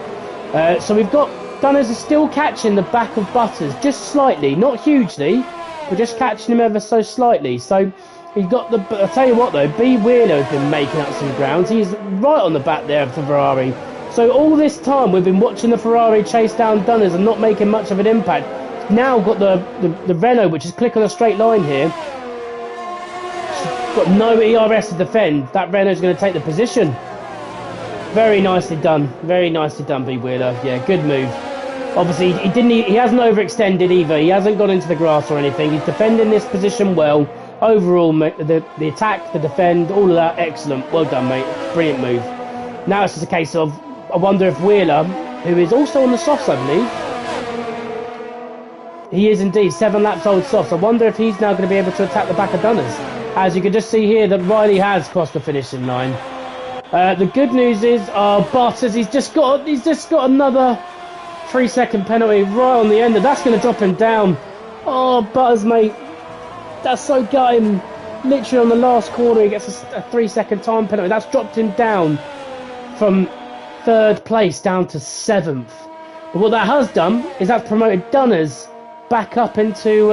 Speaker 1: So we've got Gunners is still catching the back of Butters, just slightly, not hugely, but just catching him ever so slightly. So he's got the. I'll tell you what though, B Wheeler has been making up some ground. He's right on the back there of the Ferrari. So all this time we've been watching the Ferrari chase down Dunners and not making much of an impact. Now got the Renault, which is click on a straight line here. Got no ERS to defend. That Renault's going to take the position. Very nicely done. Very nicely done, B Wheeler. Yeah, good move. Obviously, he hasn't overextended either. He hasn't gone into the grass or anything. He's defending this position well. Overall, the attack, the defend, all of that, excellent. Well done, mate. Brilliant move. Now it's just a case of, I wonder if Wheeler, who is also on the softs, I believe. He is indeed 7 laps old softs. I wonder if he's now going to be able to attack the back of Dunners. As you can just see here, that Riley has crossed the finishing line. The good news is, Butters, he's just got another 3-second penalty right on the end, and that's going to drop him down. Oh, Butters, mate, that's so gutting. Literally on the last corner, he gets a 3-second time penalty. That's dropped him down from 3rd place down to 7th. But what that has done is that's promoted Dunners back up into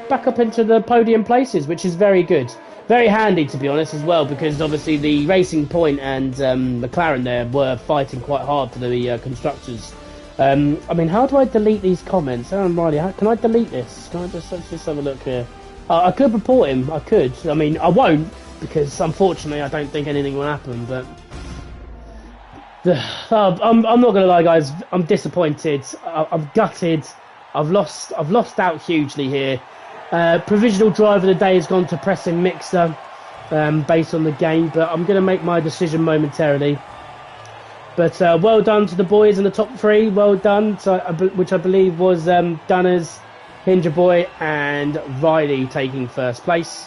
Speaker 1: the podium places, which is very good. Very handy, to be honest, as well, because obviously the Racing Point and McLaren there were fighting quite hard for the constructors. I mean, how do I delete these comments? Riley, can I delete this? Can I just have a look here? I could report him. I could. I mean, I won't, because unfortunately I don't think anything will happen. But I'm not going to lie, guys. I'm disappointed. I'm gutted. I've lost out hugely here. Provisional driver of the day has gone to Pressing Mixer, based on the game, but I'm going to make my decision momentarily. But well done to the boys in the top 3. Well done, which I believe was Dunners, Hinderboy and Riley taking first place.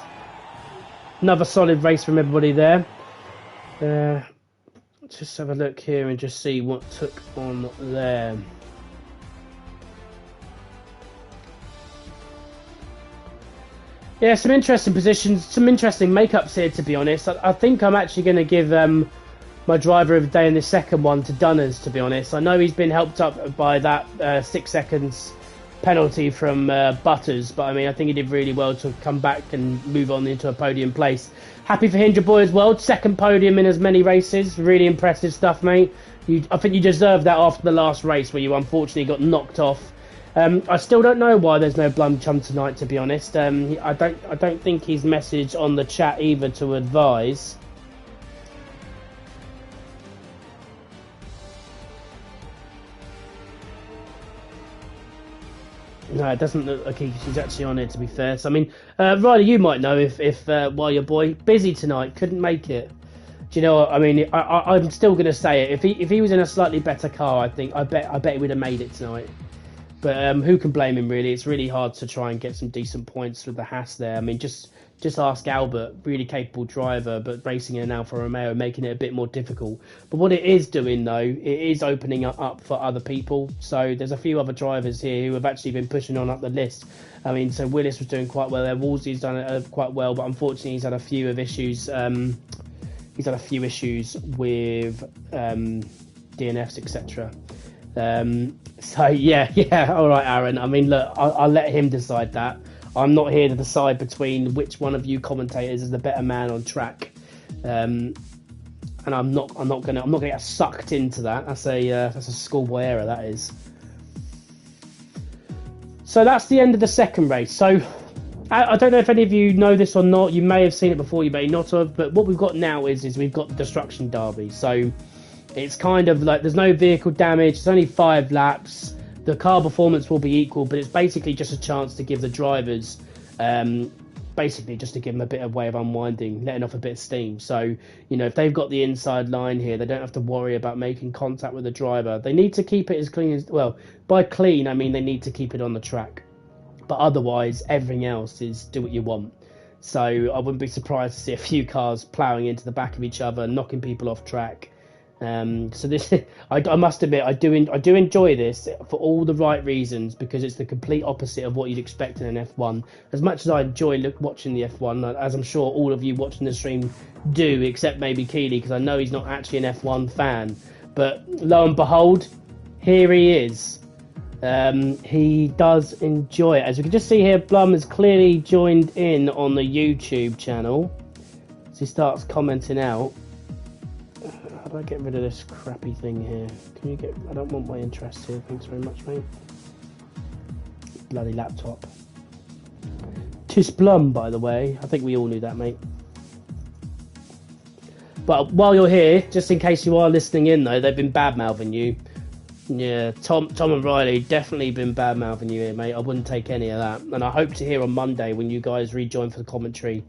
Speaker 1: Another solid race from everybody there. Just have a look here and just see what took on there. Yeah, some interesting positions, some interesting makeups here, to be honest. I think I'm actually going to give my driver of the day in the second one to Dunners, to be honest. I know he's been helped up by that 6 seconds penalty from Butters, but I mean, I think he did really well to come back and move on into a podium place. Happy for Hinderboy as well. 2nd podium in as many races. Really impressive stuff, mate. I think you deserved that after the last race where you unfortunately got knocked off. I still don't know why there's no Blum Chum tonight, to be honest. I don't think he's messaged on the chat either to advise. No, it doesn't look like he's actually on it, to be fair. So, I mean, Riley, you might know if while your boy busy tonight, couldn't make it. Do you know what I mean? I'm still going to say it. If he was in a slightly better car, I bet he would have made it tonight. But who can blame him, really? It's really hard to try and get some decent points with the Haas there. I mean, just ask Albert, really capable driver, but racing in an Alfa Romeo, making it a bit more difficult. But what it is doing, though, it is opening up for other people. So there's a few other drivers here who have actually been pushing on up the list. I mean, so Willis was doing quite well there. Wolsey's done it quite well, but unfortunately he's had a few issues. He's had a few issues with DNFs, etc. So yeah, all right, Aaron. I mean, look, I'll let him decide that. I'm not here to decide between which one of you commentators is the better man on track, and I'm not gonna get sucked into that. That's a schoolboy error, that is. So that's the end of the second race. So I don't know if any of you know this or not. You may have seen it before, you may not have. But what we've got now is we've got the Destruction Derby. So it's kind of like there's no vehicle damage. It's only 5 laps. The car performance will be equal, but it's basically just a chance to give the drivers basically just to give them a bit of way of unwinding, letting off a bit of steam. So, you know, if they've got the inside line here, they don't have to worry about making contact with the driver. They need to keep it as clean as, well, by clean, I mean they need to keep it on the track. But otherwise, everything else is do what you want. So I wouldn't be surprised to see a few cars ploughing into the back of each other, knocking people off track. So this, I must admit, I do enjoy this for all the right reasons, because it's the complete opposite of what you'd expect in an F1. As much as I enjoy watching the F1, as I'm sure all of you watching the stream do, except maybe Keely, because I know he's not actually an F1 fan. But lo and behold, here he is. He does enjoy it. As we can just see here, Blum has clearly joined in on the YouTube channel. So he starts commenting out. How do I get rid of this crappy thing here? Can you get... I don't want my interest here. Thanks very much, mate. Bloody laptop. Tis Blum, by the way. I think we all knew that, mate. But while you're here, just in case you are listening in, though, they've been bad-mouthing you. Yeah, Tom and Riley definitely been bad-mouthing you here, mate. I wouldn't take any of that. And I hope to hear on Monday when you guys rejoin for the commentary.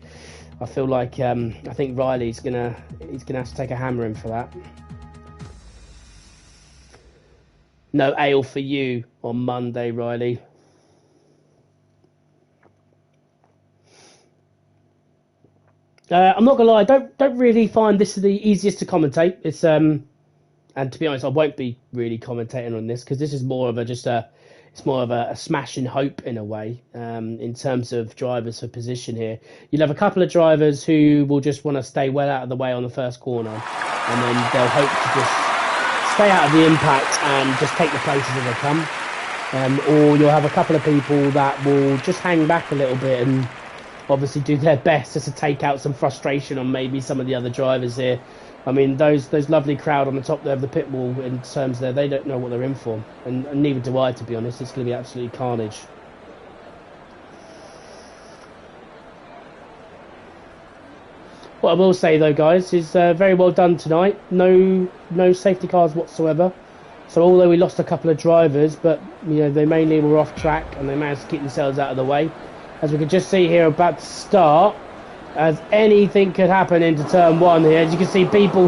Speaker 1: I feel like I think Riley's gonna have to take a hammer in for that. No ale for you on Monday, Riley. I'm not gonna lie, I don't really find this the easiest to commentate. It's and to be honest, I won't be really commentating on this because this is more of a smash and hope in a way, in terms of drivers for position here. You'll have a couple of drivers who will just want to stay well out of the way on the first corner, and then they'll hope to just stay out of the impact and just take the places as they come. Or you'll have a couple of people that will just hang back a little bit and obviously do their best just to take out some frustration on maybe some of the other drivers here. I mean, those lovely crowd on the top there of the pit wall, in terms there, they don't know what they're in for. And neither do I, to be honest. It's going to be absolutely carnage. What I will say, though, guys, is very well done tonight. No safety cars whatsoever. So although we lost a couple of drivers, but you know they mainly were off track and they managed to keep themselves out of the way. As we can just see here, about to start, as anything could happen into turn one here. As you can see, people,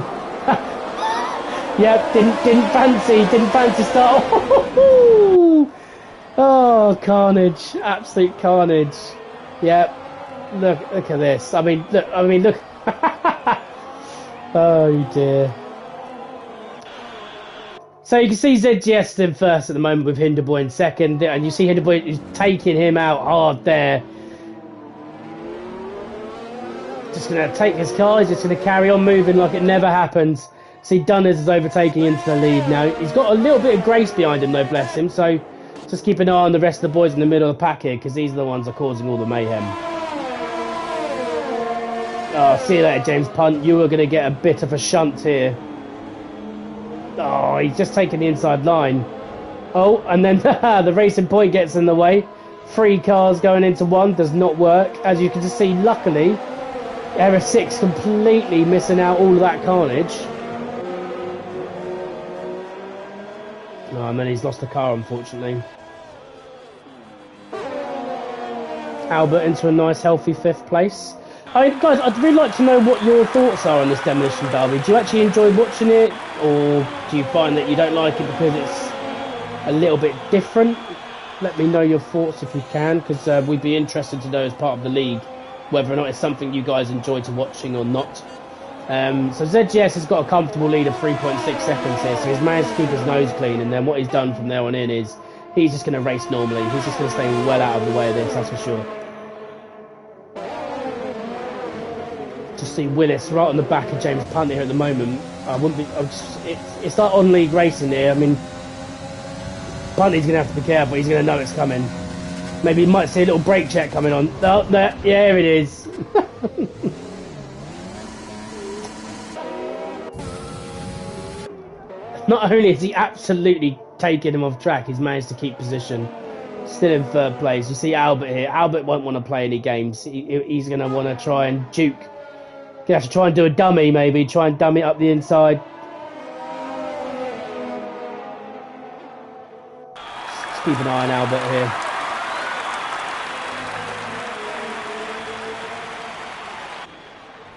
Speaker 1: yep, didn't fancy start. Oh, carnage, absolute carnage. Yep, look at this. I mean, look. Oh dear. So you can see ZGS in first at the moment with Hinderboy in second, and you see Hinderboy is taking him out hard there. Just going to take his car, he's just going to carry on moving like it never happens. See, Dunners is overtaking into the lead now. He's got a little bit of grace behind him though, bless him, so just keep an eye on the rest of the boys in the middle of the pack here, because these are the ones that are causing all the mayhem. Oh, see you later, James Punt. You are going to get a bit of a shunt here. Oh, he's just taking the inside line. Oh, and then the racing point gets in the way. 3 cars going into one does not work. As you can just see, luckily, Error 6 completely missing out all of that carnage. Oh, and then he's lost the car, unfortunately. Albert into a nice, healthy 5th place. Guys, I'd really like to know what your thoughts are on this Demolition Derby. Do you actually enjoy watching it, or do you find that you don't like it because it's a little bit different? Let me know your thoughts if you can, because we'd be interested to know as part of the league whether or not it's something you guys enjoy to watching or not. So ZGS has got a comfortable lead of 3.6 seconds here, so he's managed to keep his nose clean, and then what he's done from there on in is he's just going to race normally. He's just going to stay well out of the way of this, that's for sure. Just see Willis right on the back of James Punt here at the moment. It's like on league racing here. I mean, Punty's going to have to be careful. He's going to know it's coming. Maybe he might see a little brake check coming on. Oh, no, yeah, here it is. Not only is he absolutely taking him off track, he's managed to keep position. Still in 3rd place. You see Albert here. Albert won't want to play any games. He's going to want to try and juke. Gonna have to try and do a dummy, maybe. Try and dummy up the inside. Just keep an eye on Albert here.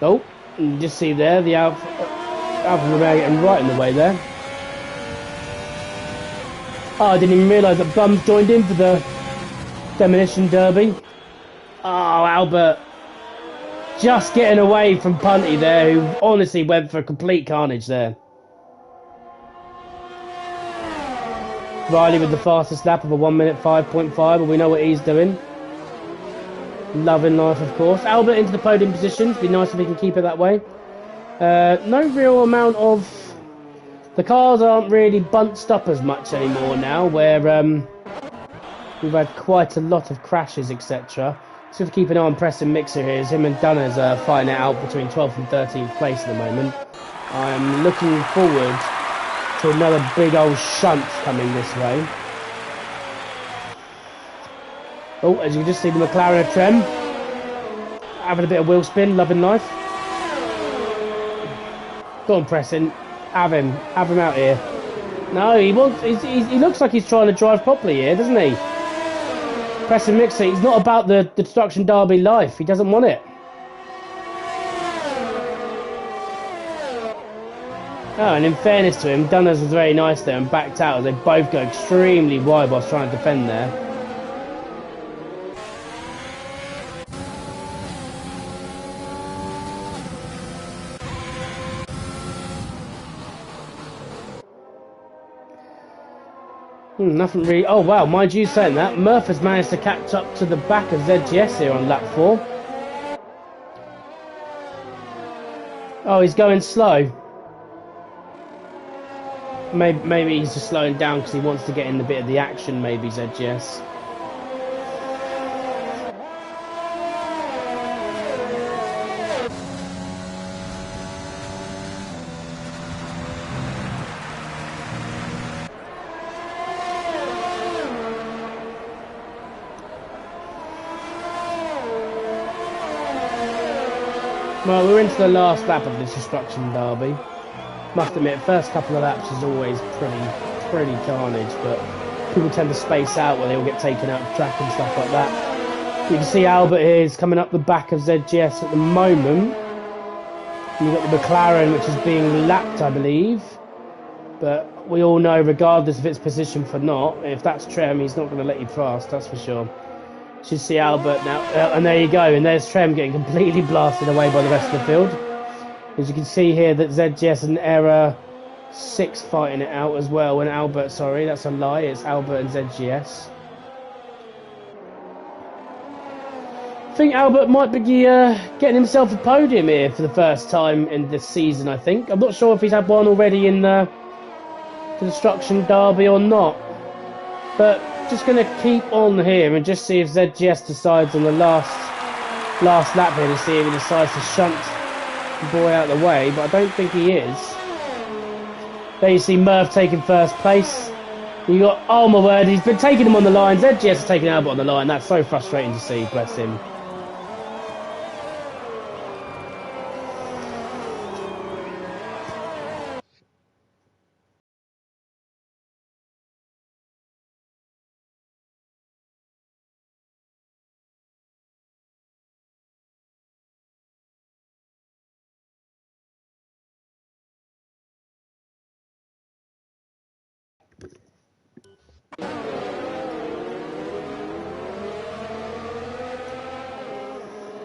Speaker 1: Oh, you just see there the Alfa Romeo getting right in the way there. Oh, I didn't even realise that Bums joined in for the Demolition Derby. Oh, Albert just getting away from Punty there, who honestly went for complete carnage there. Riley with the fastest lap of a 1 minute 5.5, but we know what he's doing. Loving life, of course. Albert into the podium position. It'd be nice if he can keep it that way. No real amount of... The cars aren't really bunched up as much anymore now, where we've had quite a lot of crashes, etc. So if we keep an eye on Preston Mixer here, as him and Dunners fighting it out between 12th and 13th place at the moment. I'm looking forward to another big old shunt coming this way. Oh, as you can just see the McLaren of Trem having a bit of wheel spin, loving life. Go on, Preston. Have him out here. No, he looks like he's trying to drive properly here, doesn't he? Preston Mixer, he's not about the Destruction Derby life. He doesn't want it. Oh, and in fairness to him, Dunners was very nice there and backed out as they both go extremely wide whilst trying to defend there. Nothing really... Oh, wow, mind you saying that. Murph has managed to catch up to the back of ZGS here on lap 4. Oh, he's going slow. Maybe he's just slowing down because he wants to get in a bit of the action, maybe, ZGS. Well, we're into the last lap of this Destruction Derby. Must admit, first couple of laps is always pretty carnage, but people tend to space out when they all get taken out of track and stuff like that. You can see Albert here is coming up the back of ZGS at the moment. You've got the McLaren, which is being lapped, I believe. But we all know, regardless of its position for not, if that's Trem, he's not going to let you pass, that's for sure. Should see Albert now, and there you go, and there's Trem getting completely blasted away by the rest of the field. As you can see here that ZGS and Error 6 fighting it out as well, and Albert, sorry, that's a lie, it's Albert and ZGS. I think Albert might be getting himself a podium here for the first time in this season, I think. I'm not sure if he's had one already in the Destruction Derby or not, but just going to keep on here and just see if ZGS decides on the last lap here to see if he decides to shunt the boy out of the way, but I don't think he is. There you see Murph taking first place. You got, oh my word, he's been taking him on the line. ZGS has taken Albert on the line. That's so frustrating to see, bless him.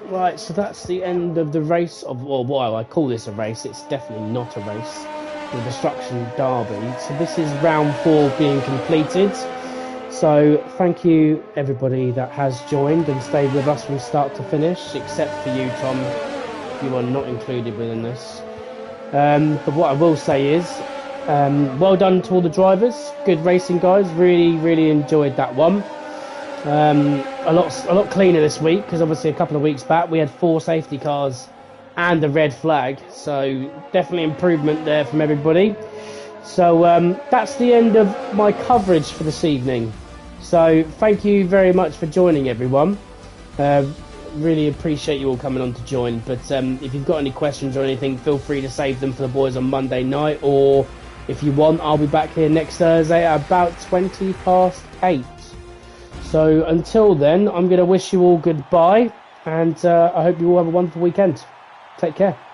Speaker 1: Right, so that's the end of the race of, well, why I call this a race, it's definitely not a race, the Destruction Derby. So this is round 4 being completed. So thank you everybody that has joined and stayed with us from start to finish, except for you, Tom. You are not included within this. But what I will say is, well done to all the drivers. Good racing, guys. Really enjoyed that one. A lot cleaner this week, because obviously a couple of weeks back we had 4 safety cars and a red flag, so definitely improvement there from everybody. So that's the end of my coverage for this evening. So thank you very much for joining, everyone. Really appreciate you all coming on to join, but if you've got any questions or anything, feel free to save them for the boys on Monday night, or if you want, I'll be back here next Thursday at about 8:20. So until then, I'm going to wish you all goodbye, and I hope you all have a wonderful weekend. Take care.